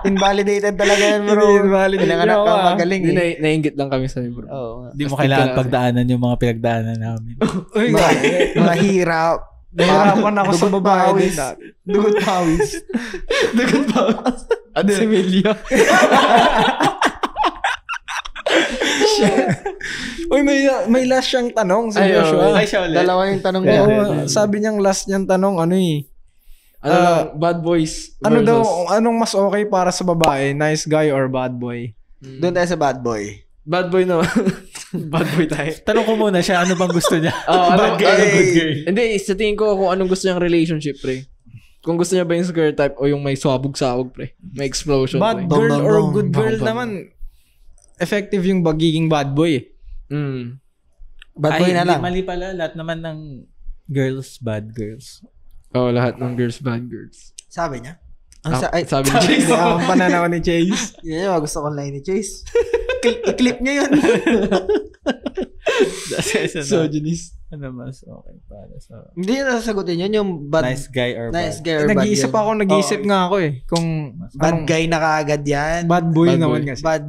Invalidated talaga yan, bro. Pinanganak ka magaling Nainggit lang kami sa'yo, bro. Hindi mo kailangan pagdaanan yung mga pinagdaanan namin. Mga hirap. Nahirapan ako sa babae din. Dugot pawis. At si Melia. Uy, may last siyang tanong si Joshua. Dalawa yung tanong niya. Sabi niyang last niyang tanong, bad boys versus... Anong mas okay para sa babae? Nice guy or bad boy? Doon tayo sa bad boy. Bad boy naman. Bad boy tayo. Tanong ko muna siya, ano bang gusto niya? Bad girl. Hindi, sa tingin ko kung anong gusto niyang relationship, pre. Kung gusto niya ba yung square type o yung may swabog-sabog, pre. May explosion, Bad pre. girl or good girl naman, effective yung pagiging bad boy. Bad boy na lang. Mali pala. Lahat naman ng girls, bad girls. Lahat ng girls, bad girls. Sabi niya? Sabi ni Chase. Ang pananaw ni Chase. Yan yung gusto kong line ni Chase. I-clip niya yun. Sojourneys. Ano mas okay para sa... Hindi na sasagutin yun yung bad... Nice guy or nice bad? guy or bad Nag-iisip nga ako eh. Kung bad guy na kaagad yan. Bad boy Bad naman boy. kasi. Bad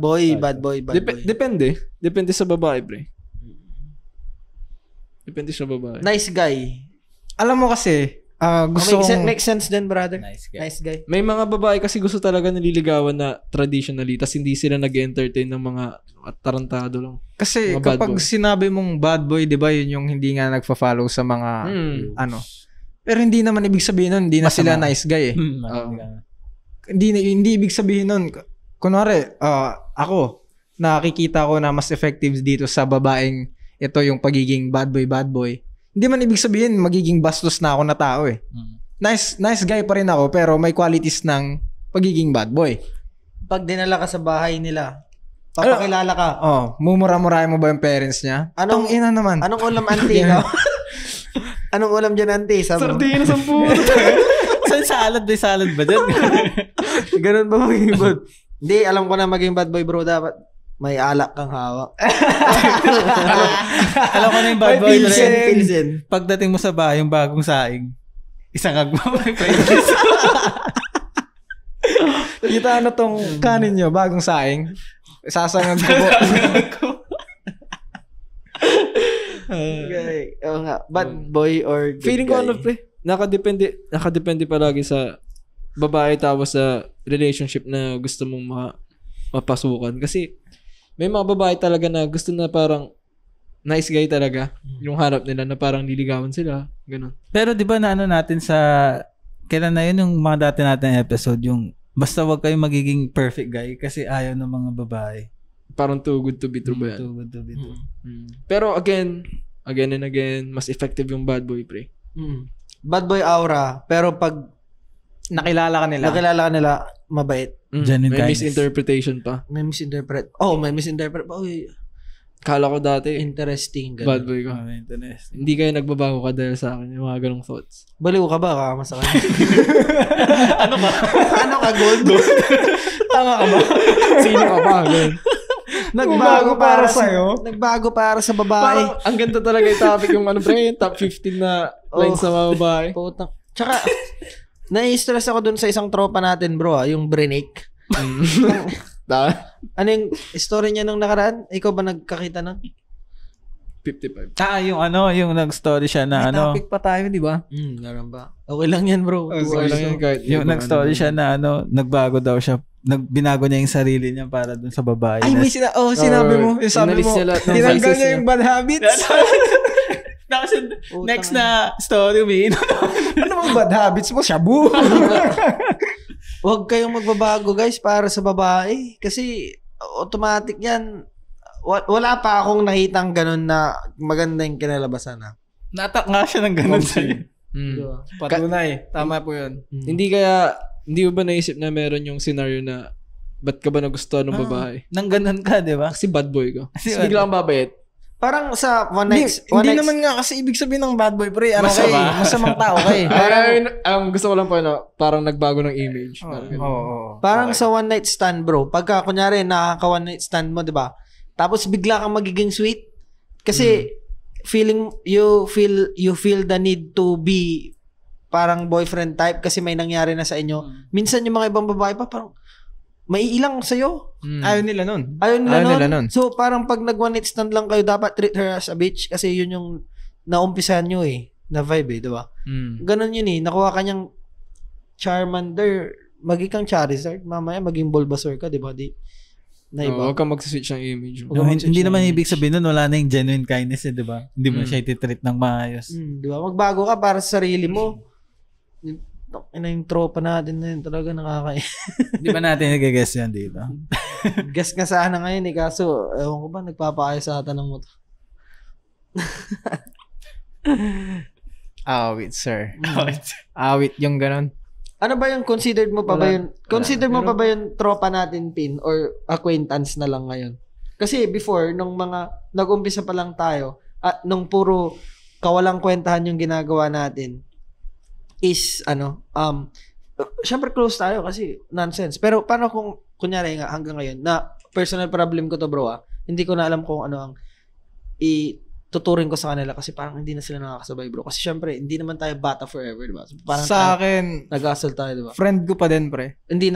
boy. Depende. Depende sa babae, pre. Depende sa babae. Nice guy. Alam mo kasi, gusto kong... Make sense din, brother. Nice guy. Nice guy. May mga babae kasi gusto talaga naliligawan na traditionally tas hindi sila nag-entertain ng mga tarantado lang. Kasi Mga bad kapag boy. sinabi mong bad boy, di ba, yun yung hindi nga nagfa-follow sa mga ano. Pero hindi naman ibig sabihin nun, hindi na sila nice guy eh. Hindi ibig sabihin nun. Kunwari, ako, nakikita ko na mas effective dito sa babaeng ito yung pagiging bad boy. Hindi man ibig sabihin magiging bastos na ako na tao eh. Nice guy pa rin ako pero may qualities ng pagiging bad boy. Pag dinala ka sa bahay nila, papakilala ka. Mumura-murahin mo ba yung parents niya? Anong ina naman? Anong ulam, auntie? Anong ulam dyan, auntie? Sardinas ang puto. Saan salad? May salad ba dyan? Ganun ba maging bad? Hindi, alam ko na maging bad boy, bro. Dapat may alak kang hawak. Alam ko na yung bad boy. Pilsen. Pagdating mo sa bahay, yung bagong saing, isang agbo may prices. Kita ano tong kanin nyo, bagong saing. Sasangag ko po. Okay. Oo nga. Bad boy or good Feeling guy. ko pre, nakadepende palagi sa babae tapos sa relationship na gusto mong mapasukan. Kasi may mga babae talaga na gusto na parang nice guy talaga. Yung hanap nila na parang liligawan sila. Ganun. Pero di ba na ano natin sa, kailan na yun yung mga dati natin episode, yung basta wag kayong magiging perfect guy kasi ayaw ng mga babae. Parang too good to be true ba yan? Too good to be true. Pero again and again, mas effective yung bad boy, pre. Bad boy aura, pero pag nakilala ka nila, mabait. Genuine May kindness. misinterpretation pa. May misinterpret. Uy, Kala ko dati, interesting. Ganun. bad boy ko. Interesting. Hindi kayo nagbabago ka dahil sa akin. Yung mga ganong thoughts. Baliw ka ba? Kama sa kanya. Ano ka, gold? Tama ka ba? Sino ka ba? Ganun. Nagbago para sa'yo? Nagbago para sa babae. Parang ang ganda talaga yung topic yung ano pre, yung top 15 na lines sa mga babae. Putang. Tsaka, nai-stress ako dun sa isang tropa natin, bro, yung Brenik. Ano yung story niya nung nakaraan? Ikaw ba nagkakita nun? 55. Yung yung nag-story siya na Topic pa tayo, di ba? Ganun ba? Okay lang yan, bro. Okay lang yan kahit yung nag-story siya na nagbago daw siya. Binago niya yung sarili niya para dun sa babae. Ay, may sinabi mo. Yung sabi mo, tinanggal niya yung bad habits. Next na story, umiinom. Ano bang bad habits mo? Shabu. Huwag kayong magbabago, guys, para sa babae. Kasi, automatic yan. Wala pa akong nakitang ganun na maganda yung kinalabasan, ha? Natak nga siya ng ganun sa'yo. Diba? Patunay. Tama po yun. Hindi mo ba naisip na meron yung scenario na ba't ka ba nagustuhan ng babae? Nang ganun ka, di ba? Kasi bad boy ko. Kasi Kasi bigla kang babait. Parang sa Hindi naman nga kasi ibig sabihin ng bad boy, pre. Ano kay? Masamang tao kay. Gusto ko lang po parang nagbago ng image. Parang sa one night stand, bro. Pagka kunyari nakaka one night stand mo, 'di ba? Tapos bigla kang magiging sweet kasi you feel the need to be parang boyfriend type kasi may nangyari na sa inyo. Minsan yung mga ibang babae pa parang maiilang sa'yo. Ayaw nila nun. Ayaw nila nun. So parang pag nag one night stand lang kayo, dapat treat her as a bitch kasi yun yung naumpisahan nyo na vibe di ba? Ganon yun Nakuha ka niyang Charmander, maging kang Charizard, mamaya maging Bulbasaur ka, di ba? Huwag kang mag-switch ng image. Hindi naman ibig sabihin nun, wala na yung genuine kindness, di ba? Hindi mo siya ititreat ng maayos. Di ba? Magbago ka para sa sarili mo. Yung tropa natin na yun, talaga Di ba natin nag-guess yan dito? Guess nga sana ngayon kaso, ewan ko ba, nagpapaayos sa tanong mo to. Awit, sir. Awit yung ganon. Ano ba yung considered mo pa ba yun? Consider mo pa ba yung tropa natin, Pin, or acquaintance na lang ngayon? Kasi before, nung mga nag-umpisa pa lang tayo, nung puro kawalang kwentahan yung ginagawa natin, is, syempre close tayo kasi nonsense. Pero paano kung, kunyari nga, hanggang ngayon, na personal problem ko to, bro, hindi ko na alam kung ano ang tuturing ko sa kanila kasi parang hindi na sila nakakasabay, bro. Kasi syempre, hindi naman tayo bata forever, diba? So, parang sa akin, nag-hustle tayo, diba? Friend ko pa din, pre. Hindi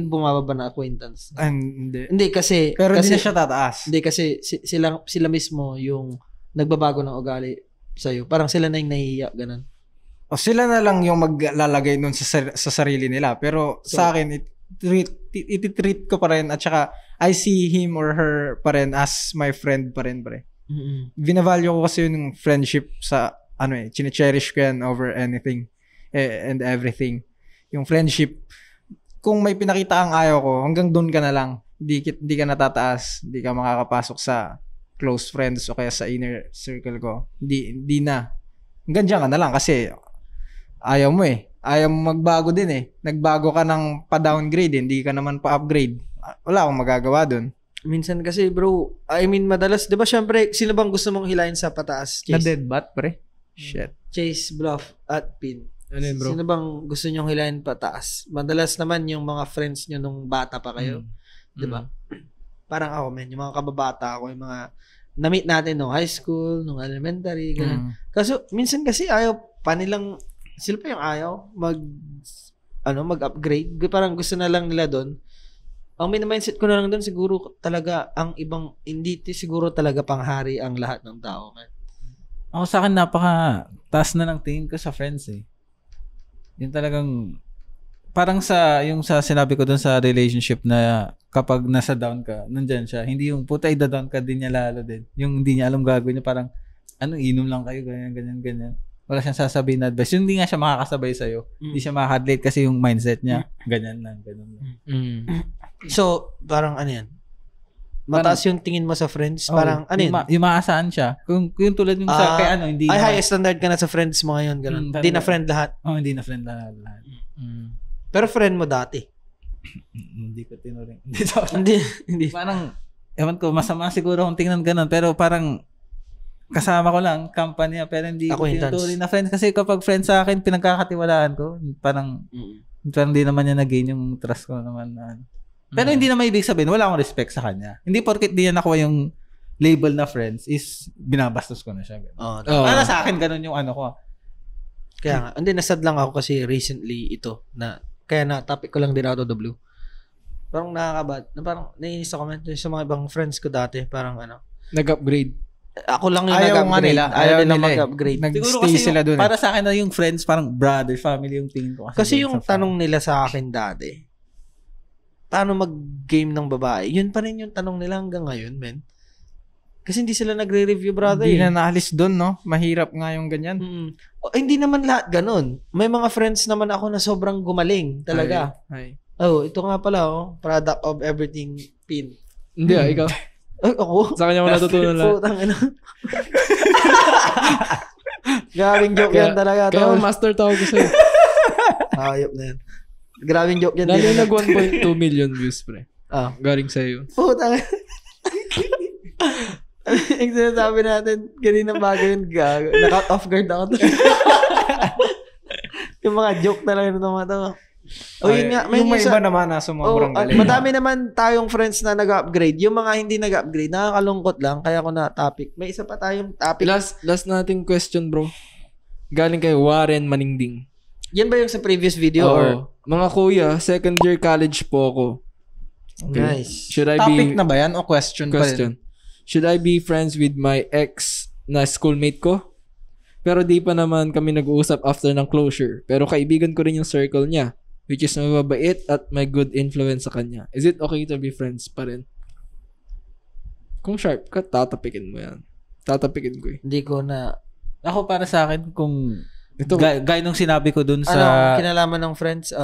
bumababa na acquaintance. Hindi. Hindi kasi... Pero hindi na siya tataas. Hindi kasi sila mismo yung nagbabago ng ugali sa'yo. Parang sila na yung nahihiya, ganun. O sila na lang yung maglalagay nun sa sarili nila. Pero sa akin, it-treat ko pa rin at saka I see him or her pa rin as my friend pa rin, pre. Binavalue ko kasi yung friendship sa chine-cherish ko yan over anything and everything. Yung friendship, kung may pinakita ang ayaw ko, hanggang doon ka na lang. Di ka natataas, di ka makakapasok sa close friends o kaya sa inner circle ko. Di na. Hanggang dyan ka na lang kasi ayaw mo ayaw mo magbago din nagbago ka ng pa-downgrade, hindi ka naman pa-upgrade. Wala akong magagawa doon. Minsan kasi, bro, madalas, di ba syempre, sino bang gusto mong hilahin sa pataas? Chase? Na dead bat, pre. Shit. Chase, Bluff, at Pin. Ano yun, bro? Sino bang gusto nyong hilahin pataas? Madalas naman yung mga friends nyo nung bata pa kayo. Di ba? Parang ako, yung mga kababata ako, yung mga na-meet natin nung high school, nung elementary, ganun. Kaso, minsan kasi ayaw pa nilang, sila pa yung ayaw mag-upgrade. Parang gusto na lang nila doon. Ang mindset ko na lang doon, siguro talaga ang ibang, hindi siguro talaga panghari ang lahat ng tao. Ako sa akin, napaka-taas na ng tingin ko sa friends Yung talagang, parang yung sa sinabi ko doon sa relationship na kapag nasa down ka, nandyan siya. Hindi yung puta, ida-down ka din niya lalo din. Yung hindi niya alam gagawin niya, parang, inom lang kayo, ganyan. Wala siyang sasabihin na advice. Yung hindi nga siya makakasabay sa'yo. Hindi siya makaka-relate kasi yung mindset niya, ganyan lang. So, parang yan? Mataas yung tingin mo sa friends? Parang yan? Yung maasaan siya. Kung tulad yung sa kay hindi high standard ka na sa friends mo ngayon, ganun. Hindi na friend lahat? Hindi na friend lahat. Pero friend mo dati? Hindi ko tinuring. Hindi. Parang, ewan ko, masama siguro kung tingnan ganun. Pero parang, kasama ko lang, company, pero hindi ko tinuturing na friends. Kasi kapag friends sa akin, pinagkakatiwalaan ko. Parang hindi naman niya na-gain yung trust ko naman. Pero hindi naman ibig sabihin, wala akong respect sa kanya. Hindi porket di niya nakuha yung label na friends is binabastos ko na siya. Para sa akin, ganun yung ko. Kaya nga, nasad lang ako kasi recently ito, kaya na-topic ko lang din out of the blue. Parang nakakabad, parang naiinis ako sa mga ibang friends ko dati, parang nag-upgrade. Ako lang yung nag-upgrade. Ayaw nila mag-upgrade. Nag-stay sila doon. Para sa akin na yung friends, parang brother, family yung tingin ko. Kasi yung tanong nila sa akin dati, paano mag-game ng babae? Yun pa rin yung tanong nila hanggang ngayon, men. Kasi hindi sila nagre-review, brother. Hindi na naalis doon, no? Mahirap nga yung ganyan. Hindi naman lahat ganun. May mga friends naman ako na sobrang gumaling talaga. Ito nga pala, product of everything, Pin. Hindi ikaw. Ako? Sa kanya mo natutunan lahat. Grabing joke yan talaga. Kaya master tawag ko sa'yo. Ayop na yan. Grabing joke yan. Dali nag 1.2 million views, pre. Galing sa'yo. Putang. Yung sinasabi natin, ganinang bagay yun, gago. Naka-out off guard ako. Yung mga joke talaga ng mga to. Yun nga, yung may iba naman na sumabrang galing. Madami naman tayong friends na nag-upgrade. Yung mga hindi nag-upgrade, nakakalungkot lang. Kaya ako na topic. May isa pa tayong topic. Last nating question, bro. Galing kay Warren Maningding. Yan ba yung sa previous video? Or? Mga kuya, second year college po ako. Okay. Nice. Topic na ba yan o question pa rin? Should I be friends with my ex na schoolmate ko? Pero di pa naman kami nag-uusap after ng closure. Pero kaibigan ko rin yung circle niya, which is mababait at may good influence sa kanya. Is it okay to be friends pa rin? Kung sharp ka, tatapikin mo yan. Tatapikin ko Hindi ko na... Ako para sa akin, kung... Gaya nung sinabi ko dun sa... kinalaman ng friends?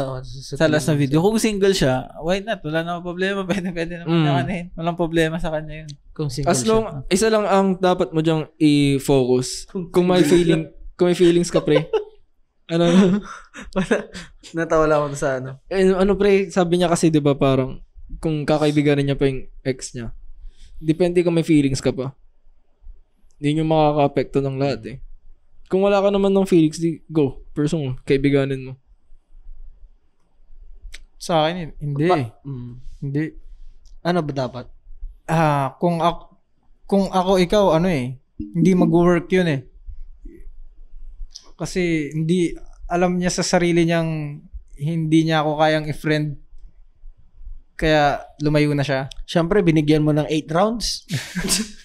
Sa last na video. Kung single siya, why not? Wala namang problema. Pwede naman nakanin. Walang problema sa kanya yun. Kung single siya. Isa lang ang dapat mo dyang i-focus. Kung may feelings ka, pre. Ano? Natawa lang ako sa ano. Ano pre, sabi niya kasi 'di ba parang kung kakaibiganin niya pa yung ex niya. Depende kung may feelings ka pa. Hindi nyo makaka-apekto ng lahat eh. Kung wala ka naman ng feelings, di go. Person, kaibiganin mo. Sa akin, hindi. Hindi. Ano ba dapat? Kung ako ikaw, hindi mag-work yun eh. Kasi hindi, alam niya sa sarili niyang hindi niya ako kayang i-friend. Kaya lumayo na siya. Siyempre, binigyan mo ng 8 rounds.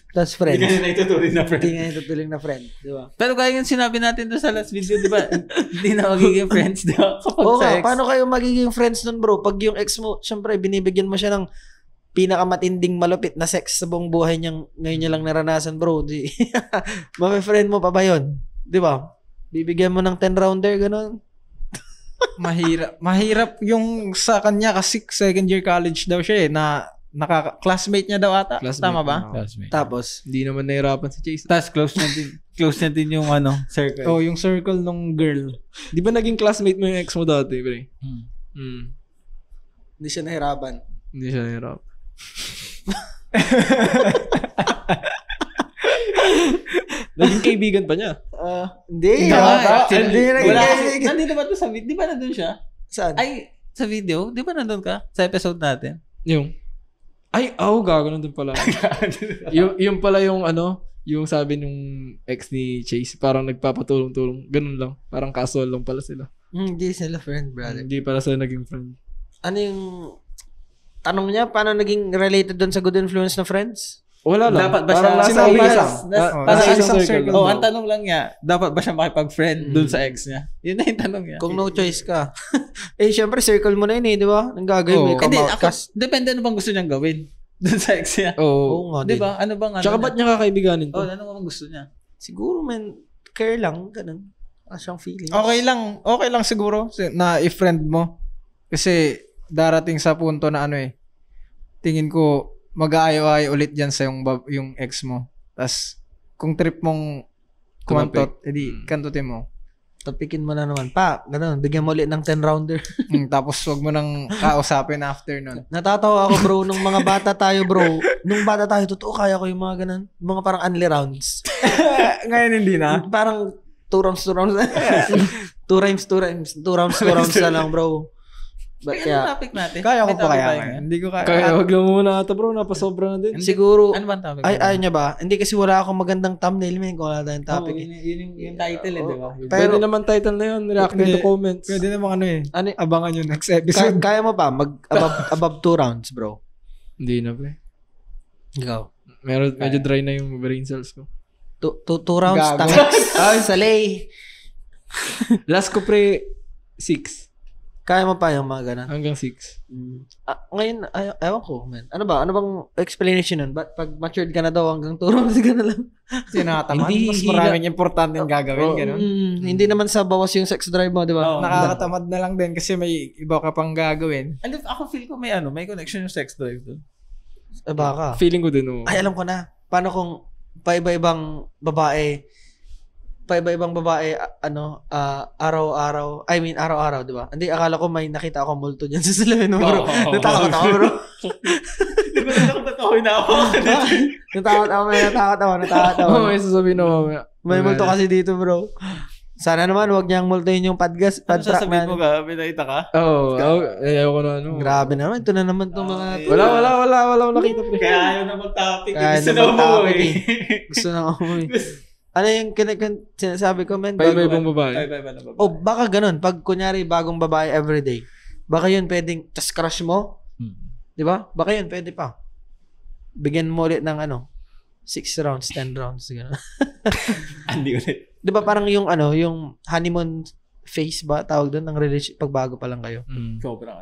Tapos friends. Hindi ka na itutuloy na friend. Hindi nga itutuloy na friend. Di ba? Pero kaya yung sinabi natin doon sa last video, di ba? Hindi na magiging friends, di ba? Kapag Oo sa nga, ex. paano kayo magiging friends nun bro? Pag yung ex mo, siyempre, binibigyan mo siya ng pinakamatinding malupit na sex sa buong buhay niyang ngayon niya lang naranasan bro. Mami-friend mo pa ba yun? Di ba? Bibigyan mo ng 10 rounder, gano'n. Mahirap yung sa kanya kasi second year college daw siya eh, na classmate niya daw ata. Tama ba? Classmate. Tapos, Hindi naman nahirapan si Chase. Tapos close na din yung circle. Oh, yung circle nung girl. Di ba naging classmate mo yung ex mo dati, pre? hindi siya nahirapan. Hindi siya nahirapan. Naging kaibigan pa niya. Hindi. Hindi Hindi. Nandito ba ito sa video? Di ba nandun siya? Saan? Ay, sa video? Di ba nandun ka? Sa episode natin? Yung, gago nandun pala. yung pala yung yung sabi nung ex ni Chase, parang nagpapatulong-tulong. Ganun lang. Parang casual lang pala sila. Hindi sila friend, brother. Hindi pala sila naging friend. Ano yung tanong niya? Paano naging related doon sa good influence na friends? Wala lang. Dapat ba Parang siya? nasa Sinabi isang- lang. nasa Nasa isang isang circle. circle. ang tanong lang niya, dapat ba siya makipag-friend dun sa ex niya? Yun na yung tanong niya. Kung no choice ka. Syempre, circle mo na yun di ba? Ang gagawin mo, Oo. ikaw Hindi, outcast. depende ano bang gusto niyang gawin dun sa ex niya. Oo. Oo nga, Di din. ba? Ano bang Tsaka ba't niya kakaibiganin to? ano bang gusto niya? Siguro, man, care lang, ganun. Siyang feelings. Okay lang siguro na i-friend mo. Kasi darating sa punto na tingin ko mag-aayaw-ayaw ulit dyan sa yung ex mo. Tas kung trip mong kumantot, edi kantutin mo. Topikin mo na naman. Ganun. Bigyan mo ulit ng 10 rounder. Tapos wag mo nang kausapin after nun. Natatawa ako, bro, nung mga bata tayo, bro. Nung bata tayo, totoo, kaya ko yung mga ganun. Mga parang only rounds. Ngayon hindi na. Parang 2 rounds. 2 rounds na lang, bro. But Ano yeah, topic natin? Kaya ko May pa topic kaya ba ngayon. yun? Hindi ko kaya. Kaya wag lang muna ata bro, napasobra na din. siguro, Ano ba ang topic? ayaw niya ba? Hindi kasi wala akong magandang thumbnail, man, kung wala tayong topic. Yun yung title di ba? Pwede naman title na yun, reacting to comments. Pwede namang Ano, abangan yung next episode. kaya mo ba above 2 rounds, bro? Hindi na pre. Ikaw. Medyo dry na yung brain cells ko. 2 rounds, Gago. Ay, salay. Last ko pre, 6. Kaya mo pa yung mga ganun. Hanggang 6. Ngayon, ewan ko, man. Ano bang explanation nun? Pag matured ka na daw, hanggang 2 rounds ka na lang. Kasi nakatamad. Hindi, Mas maraming importante yung gagawin. Ganun. Hindi naman sa bawas yung sex drive mo, di ba? Oo. Nakakatamad na lang din kasi may iba ka pang gagawin. Ako feel ko may connection yung sex drive doon. Baka. Feeling ko din. Ay, alam ko na. Paano kung paiba-ibang babae, araw-araw, araw-araw, di ba? Hindi, akala ko may nakita ako multo dyan sa salamin mo, bro. Natakot ako, bro. Di ba nakakatawa na ako? Natakot ako. Oo, may sasabihin na mamaya. May multo kasi dito, bro. Sana naman, wag niyang multuhin yung Ano podcast. sasabihin mo ka? Pinakita ka? Oo, ayaw ko na Grabe naman. Ito na naman itong mga... Wala akong nakita pre. Kaya ayaw na mag-topic. Kaya Gusto na na mag-topic umuwi. Gusto na ako eh. Ano yung sinasabi ko, man? Paiba-ibang babae. O baka ganun. Pag kunyari bagong babae everyday, baka yun pwedeng just crush mo. Di ba? Baka yun pwede pa. Bigyan mo ulit ng 6 rounds, 10 rounds. Gano'n. Hindi ulit. Di ba parang yung yung honeymoon phase ba? Tawag doon ng relationship pag bago pa lang kayo. Sobrang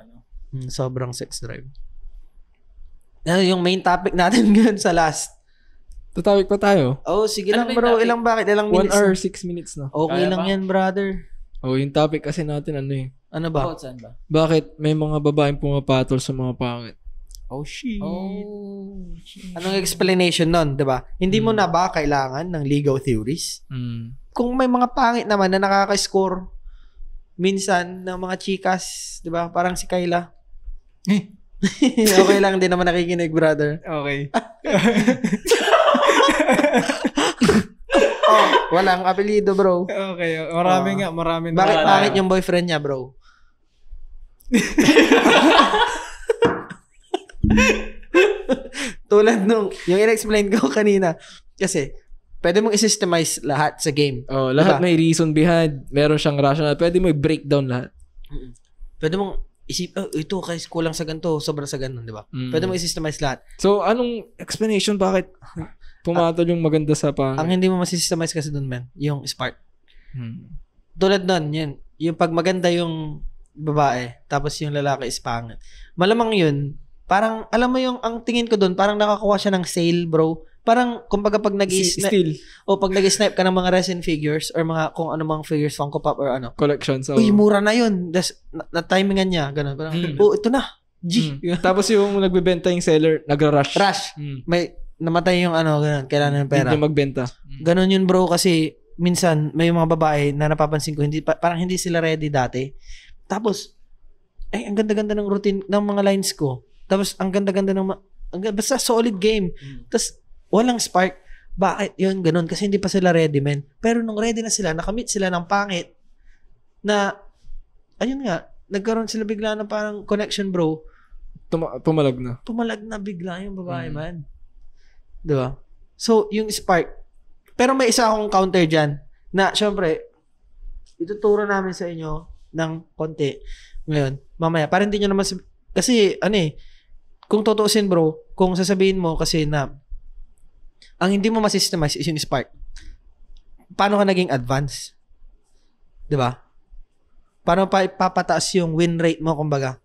Sobrang sex drive. Yung main topic natin ngayon sa last. Tatawik pa tayo. Oh, sige Ano lang ba yung bro. topic? Ilang 1 minutes? hour, 6 minutes na. Okay Kaya lang ba? yan, brother. Yung topic kasi natin Ano ba? About saan ba? Bakit may mga babaeng pumapatol sa mga pangit? Oh, shit. Anong explanation nun, di ba? Hindi mo na ba kailangan ng legal theories? Kung may mga pangit naman na nakaka-score minsan ng mga chikas, di ba? Parang si Kayla. Okay lang, din naman nakikinig, brother. Okay. Walang apelido, bro. Okay. Marami. Bakit pangit yung boyfriend niya, bro? Tulad nung, yung in-explain ko kanina. Kasi, pwede mong i-systemize lahat sa game. Lahat may reason behind. Meron siyang rational. Pwede mo i-breakdown lahat. Pwede mong isip, ito kasi kulang sa ganito, sobrang sa ganun, di ba? Pwede mong i-systemize lahat. So, anong explanation bakit pumatol yung maganda sa Ang hindi mo masystemize kasi dun, man, yung spark. Tulad nun, yun. Yung pag maganda yung babae, tapos yung lalaki is pangit. Malamang yun, parang, alam mo yung, ang tingin ko dun, parang nakakuha siya ng sale, bro. Parang, kumbaga pag Still. pag nag-snipe ka ng mga resin figures, or mga, kung ano mga figures, Funko Pop, or ano. Collections. Uy, mura na yun. Na-timingan niya, gano'n. Parang, ito na. G. Tapos yung nagbebenta yung seller, nagra-rush. May, namatay yung ano, gano'n. Kailangan ng pera. Hindi magbenta. Gano'n yun, bro, kasi, minsan, may mga babae na napapansin ko, parang hindi sila ready dati. Tapos, ang ganda-ganda ng routine ng mga lines ko. Tapos, ang ganda-ganda ng basta solid game. Tapos, walang spark. Bakit yun? Ganun. Kasi hindi pa sila ready, men. Pero nung ready na sila, nakamit sila ng pangit na, ayun nga, nagkaroon sila bigla na parang connection, bro. Pumalag na. Pumalag na bigla yung babae, man. Diba? So, yung spark. Pero may isa akong counter dyan na, syempre, ituturo namin sa inyo ng konti ngayon, mamaya. Para hindi nyo naman, kasi, kung tutuusin, bro, kung sasabihin mo kasi na, ang hindi mo masystemize is yung spark. Paano ka naging advance? Diba? Paano pa ipapataas yung win rate mo, kumbaga?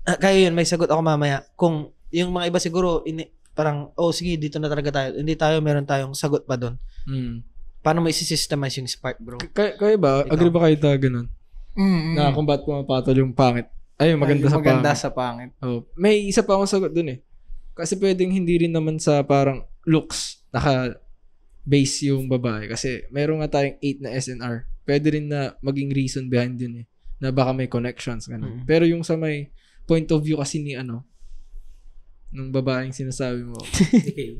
Kaya yun, may sagot ako mamaya. Kung yung mga iba siguro, parang, sige, dito na talaga tayo. Hindi tayo, meron tayong sagot pa doon. Paano mo isi-systemize yung spark, bro? Kaya ba? Agree ba kayo ganun? Na kung ba't pumapatol yung pangit? Ay, maganda sa pangit. May isa pa akong sagot dun eh. Kasi pwedeng hindi rin naman sa parang looks naka-base yung babae. Kasi meron nga tayong 8 na SNR. Pwede rin na maging reason behind yun eh. Na baka may connections. Ganun. Pero yung sa may point of view kasi ni nung babaeng sinasabi mo,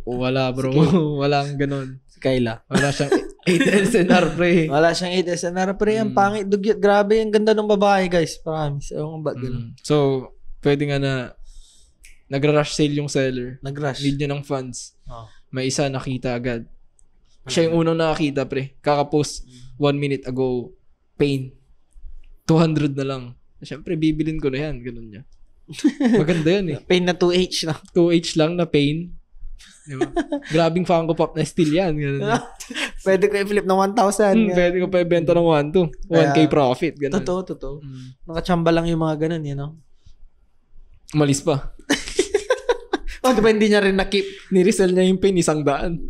wala bro. Walang ganun. Si Kayla. Wala siyang 8 SNR pre. Wala siyang 8 SNR pre. Ang pangit, dugyot. Grabe, ang ganda ng babae, guys. Promise. Ewan ko ba ganun. So, pwede nga na nagra-rush sale yung seller. Nag-rush. Need niya ng funds. May isa nakita agad. Siya yung unang nakakita, pre. Kaka-post 1 minute ago, pain. 200 na lang. Siyempre, bibilin ko na yan. Ganun niya. Maganda yan eh. Pain na 2H na. 2H lang na pain. Diba? Grabing Funko Pop na still yan. Ganun. Pwede ko i-flip ng 1,000. Pwede ko pa i-benta ng 1,2. 1K profit. Ganun. Totoo. Nakachamba lang yung mga ganun, Umalis pa. Diba hindi niya rin na-keep? Niresell niya yung pain, 100.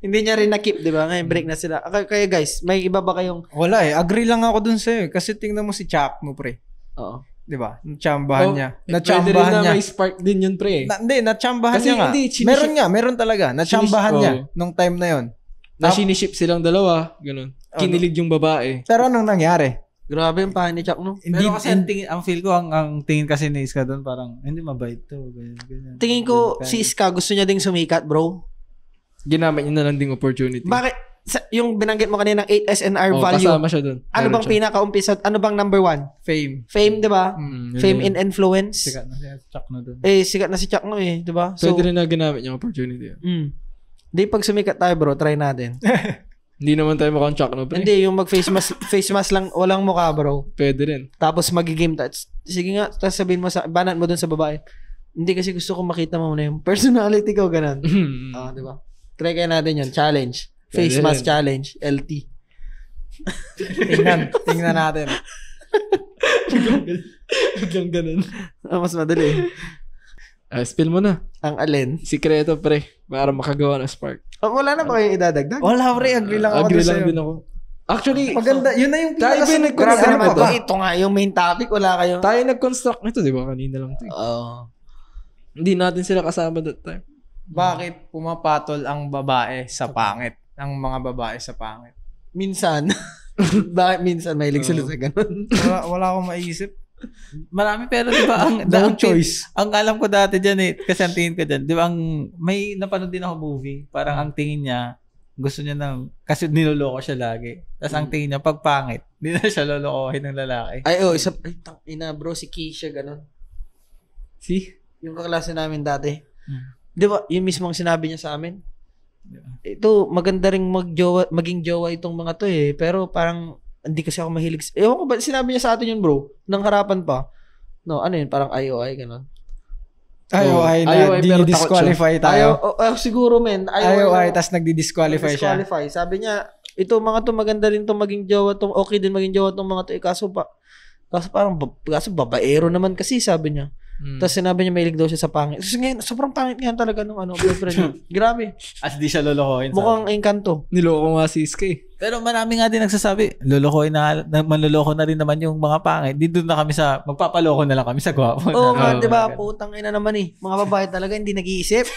Hindi niya rin na-keep, diba? Ngayon break na sila. Kaya guys, may iba ba kayong... Wala eh. Agree lang ako dun sa'yo. Kasi tingnan mo si Chuck mo, pre. Oo. Diba? Natsambahan niya. Pwede rin na may spark din yun, pre. Hindi, natsambahan niya nga. Meron talaga. Natsambahan niya nung time na yun. Na siniship silang dalawa. Ganun. Kinilig yung babae. Pero anong nangyari? Grabe yung pahay ni Chuck, no? Pero kasi ang feel ko, ang tingin kasi ni Iska doon, parang, hindi mabait to. Ganyan. Tingin ko, si Iska, gusto niya ding sumikat, bro. Ginamit niya na lang ding opportunity. Bakit? Yung binanggit mo kanina ng 8 SNR value. Kasama siya doon. Ano bang pinaka-umpisa? Ano bang number 1? Fame, di ba? Fame in influence. Sikat na si Chuck na doon. Sikat na si Chuck, no eh. Di ba? Pwede rin na ginamit yung opportunity. Di pag sumikat tayo, bro, try natin. Hindi naman tayo mukhang Chuck, no? Pre? Hindi, yung mag-face mask lang, walang mukha, bro. Pwede rin. Tapos mag-game touch. Sige nga, tapos sabihin mo, banat mo dun sa babae. Hindi kasi gusto ko makita mo na yung personality ko, ganun. Di ba? Try kaya natin yun. Challenge. Face mask challenge. LT. Tingnan natin. Biglang ganun. Mas madali. Spill mo na. Ang alin? Sikreto, pre. Para makagawa ng spark. Wala na ba kayong idadagdag? Wala, pre. Agree lang ako. Agree lang din ako. Actually, maganda. Yun na yung pinakasunod ko grabe naman to. Ito nga yung main topic. Wala kayong... Tayo nag-construct nito, di ba? Kanina lang ito. Hindi natin sila kasama that time. Bakit pumapatol ang babae sa pangit? Ang mga babae sa pangit? Minsan. Bakit minsan mahilig sila sa ganun? Wala akong maisip. Marami pero di ba ang choice. Ang alam ko dati diyan kasi ang tingin ko diyan, di ba may napanood din ako movie, parang ang tingin niya gusto niya kasi niloloko siya lagi. Tapos ang tingin niya pag pangit, hindi na siya lolokohin ng lalaki. Ina bro, si Keisha ganun. See? Yung kaklase namin dati. Di ba, yung mismong sinabi niya sa amin. Ito, maganda ring maging jowa itong mga to pero parang hindi kasi ako mahilig. Ewan ko ba, sinabi niya sa atin yun bro, nang harapan pa. No, ano yun, parang IOI, ganun. IOI na di-disqualify tayo. Siguro men. IOI, tas nagdi-disqualify siya. Sabi niya, ito mga to maganda rin to maging jowa tong, okay din maging jowa tong mga to. Kaso parang babaero naman kasi sabi niya. Tapos sinabi niya mahilig daw siya sa pangit. So, ngayon, sobrang pangit nga talaga nung boyfriend niya. Grabe. As di siya lolokohin. Mukhang engkanto. Niloko nga si Iske. Pero marami nga din nagsasabi, lolokohin manloloko na rin naman yung mga pangit. Dito na kami magpapaloko na lang kami sa gwapo. Oo nga, diba? Putang ina naman Mga babae talaga hindi nag-iisip.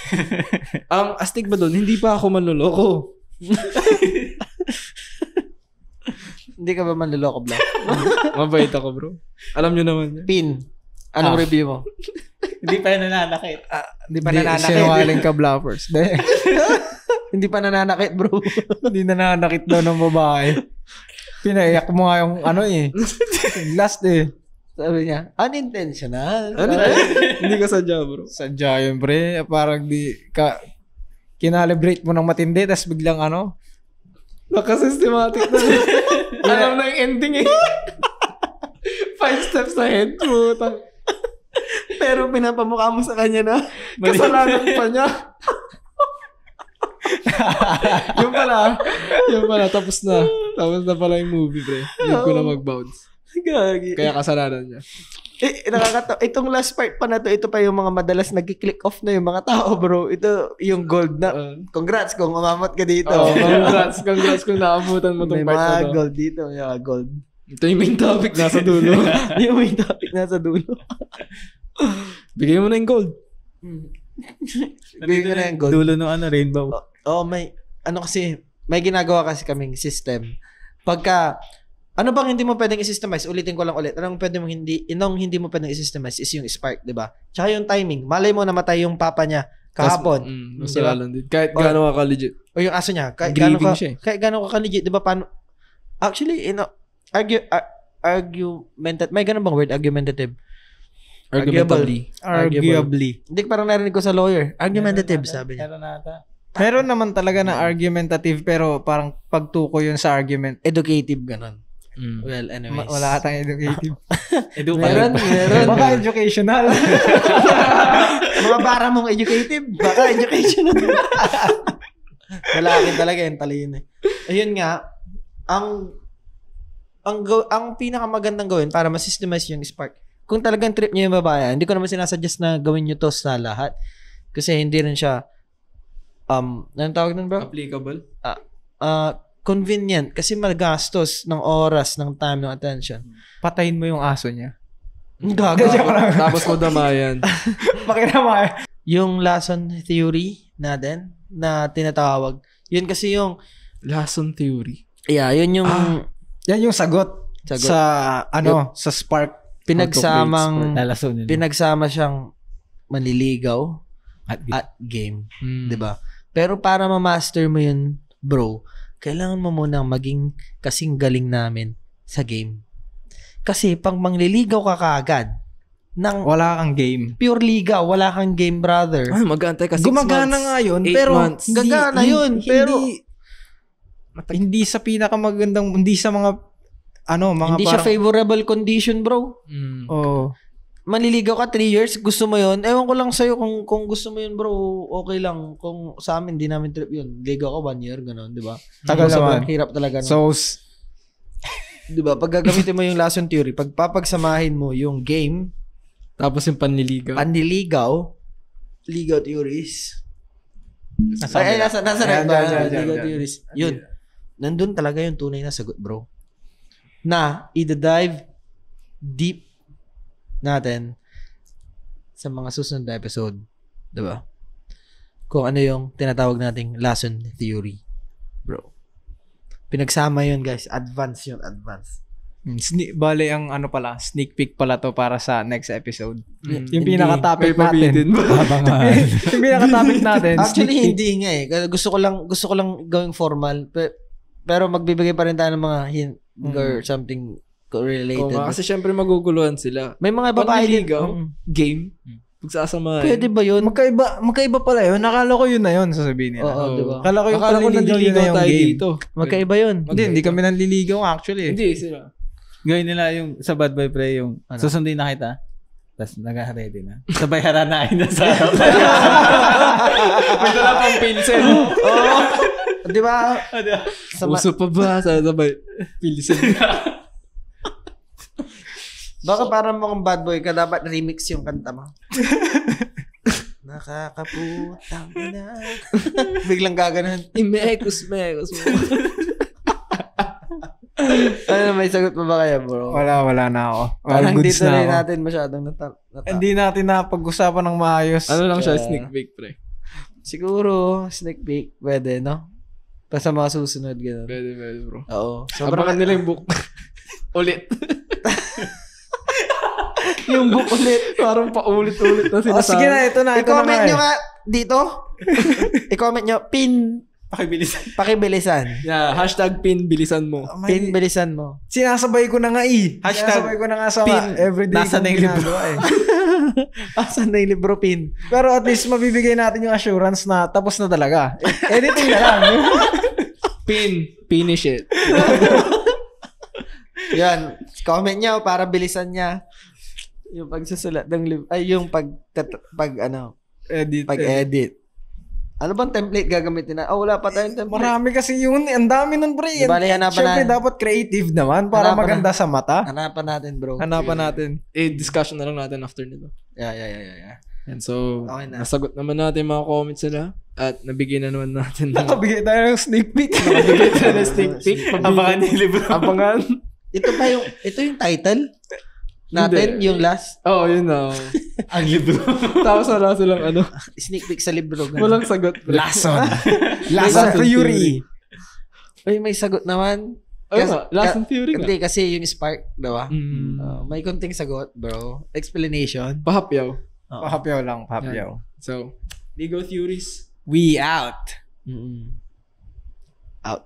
Ang astig ba doon, hindi pa ako manloloko. Hindi ka ba manloloko, bro? Mabait ako, bro. Alam nyo naman yan. Pin. Anong review mo? Hindi pa yan nananakit. Hindi pa nananakit. Sinungaling ka, bluffers. Hindi pa nananakit, bro. Hindi nananakit daw ng babae. Pinaiyak mo nga yung last Sabi niya, unintentional. Hindi ka sadya, bro. Sadya yun, pre. Parang kinalibrate mo ng matindi, tas biglang Naka-systematic na. Alam na yung ending 5 steps ahead. Putang. Pero pinapamukha mo sa kanya na kasalanan pa niya. Yung pala, tapos na pala yung movie, pre. Yung ko na mag-bounce. Gagi. Kaya kasalanan niya. Nakakatawa. Itong last part pa na to, ito pa yung mga madalas nag-click off na yung mga tao, bro. Ito yung gold na. Congrats kung umamot ka dito. Congrats kung naabutan mo tong part na to. May mga gold dito, may mga gold. Ito yung main topic nasa dulo. Yung main topic nasa dulo. Bigay mo na yung gold. Bigay ko na yung gold. Dulo ng rainbow. May ginagawa kasi kaming system. Pagka, ano bang hindi mo pwedeng i-systemize? Ulitin ko lang ulit. Anong hindi mo pwedeng i-systemize is yung spark, di ba? Tsaka yung timing. Malay mo namatay yung papa niya kahapon. Masala lang din. Kahit gano'n ka legit. O yung aso niya. Kahit gano'n ka legit. Di ba? Actually, argumentative. May ganun bang word? Argumentative. Arguably. Hindi, parang narinig ko sa lawyer. Argumentative, sabi niya. Meron naman talaga na argumentative, pero parang pagtuko yun sa argument. Educative, ganun. Well, anyways. Wala tayong educative. Meron. Baka educational. Mga bara mong educative. Baka educational. Lalaki talaga yung talino. Ayun nga, ang pinakamagandang gawin para ma-systemize yung spark, kung talagang trip niyo yung babae, hindi ko naman sinasuggest na gawin nyo to sa lahat. Kasi hindi rin siya, anong tawag nun, bro? Applicable? Convenient. Kasi magastos ng oras, ng time, ng attention. Patayin mo yung aso niya. Gago. Tapos mo damayan. Pakinamay. Yung Lason theory natin, na tinatawag, yun kasi yung Lason theory. Yeah, yun yung yan yung sagot. Sa sa spark. Pinagsama siyang manliligaw at game. 'Di ba? Pero para ma-master mo yun, bro, kailangan mo munang maging kasing galing namin sa game. Kasi pag mangliligaw ka kaagad, wala kang game. Pure ligaw, wala kang game, brother. Mag-aantay ka 6 months. Gumagana nga yun, pero gagana yun, pero hindi sa pinakamagandang, hindi sa mga hindi siya favorable condition, bro. Oo. Manliligaw ka 3 years, gusto mo yun? Ewan ko lang sa'yo kung gusto mo yun, bro, okay lang. Kung sa amin, di namin trip yun. Ligaw ka 1 year, gano'n, di ba? Tagal naman. Hirap talaga. So, di ba? Pag gagamitin mo yung Lason theory, pag papagsamahin mo yung game, tapos yung panliligaw, legal theories. Nasa legal theories. Yun. Nandun talaga yung tunay na sagot, bro. Na i-dive deep natin sa mga susunod na episode. Diba? Kung ano yung tinatawag nating Lason theory. Bro. Pinagsama yun, guys. Advance yun, advance. Bale, ang sneak peek pala to para sa next episode. Yung Hindi. pinaka-topic May natin. Abangan. Yung pinaka-topic natin. Actually, sneak peek. hindi nga eh. Gusto ko lang gawing formal. Pero magbibigay pa rin tayo ng mga hint or something related. Kasi syempre maguguluhan sila. May mga babae din. Panliligaw, game, pagsasamahan. Pwede ba yun? Magkaiba pala yun. Nakala ko yun na yun, sasabihin nila. Oo, diba? Akala ko yung panliligaw yun na yung tayo game. dito. Magkaiba yun. Hindi kami nanliligaw actually. Hindi sila. Gawin nila yung sa Bad Boy Pre, yung susundin na kita. Tapos nag-ready na. Sabay haranain na sa May dala pang pinsen. Oo. Di ba? Uso pa ba? Sabay. Pilsen. Baka parang mga bad boy ka, dapat remix yung kanta mo. Nakakaputang na. Biglang gaganon. Mekos. Ano, may sagot pa ba kaya, bro? Wala na ako. Parang Goods dito na rin ako. natin masyadong Hindi natin napag-usapan ng maayos. Ano lang siya, sneak peek, pre. Siguro, sneak peek, pwede, no? Pa sa mga susunod, gano'n. Pwede, bro. Oo. Abangan nila yung book. Ulit. Yung book ulit. Parang paulit-ulit na sinasabi. Sige na, ito na. I-comment nyo nga dito. I-comment nyo, pakibilisan. Yeah, hashtag pin, bilisan mo. Pin, bilisan mo. Sinasabay ko na nga Hashtag Sinasabay ko na nga sa pin. everyday Nasa kong na yung libro. ginagawa eh. Asan na yung libro, pin? Pero at least mabibigay natin yung assurance na tapos na talaga. Editing na lang. Finish it. Yan. Comment nyo para bilisan niya. Yung pagsusulat ng libro. Ay, yung pag-edit. Ano bang template gagamitin na? Wala pa tayong template. Marami kasi yun. Ang dami nun, pre. Bali, hanapan Siyempre, na. dapat creative naman para Hanapan maganda sa mata. Hanapan natin, bro. Hanapan natin. Discussion na lang natin after nito. Yeah. And so, Okay na. nasagot naman natin mga comments nila at nabigyan na naman natin ng Nakabigay tayo ng sneak peek. nabigay tayo ng sneak peek. Abangan yung libro. Abangan. Ito yung title natin, Hindi. yung last Yun na. Ang libro. Tapos wala silang sneak peek sa libro. Ganun. walang sagot. Lesson Lesson theory. Uy, may sagot naman. Last and Fury nga. Hindi, kasi yung spark, diba? Mm. May konting sagot, bro. Explanation. Pahapyaw. Pahapyaw lang, pahapyaw. So, League of Theories. We out. Out.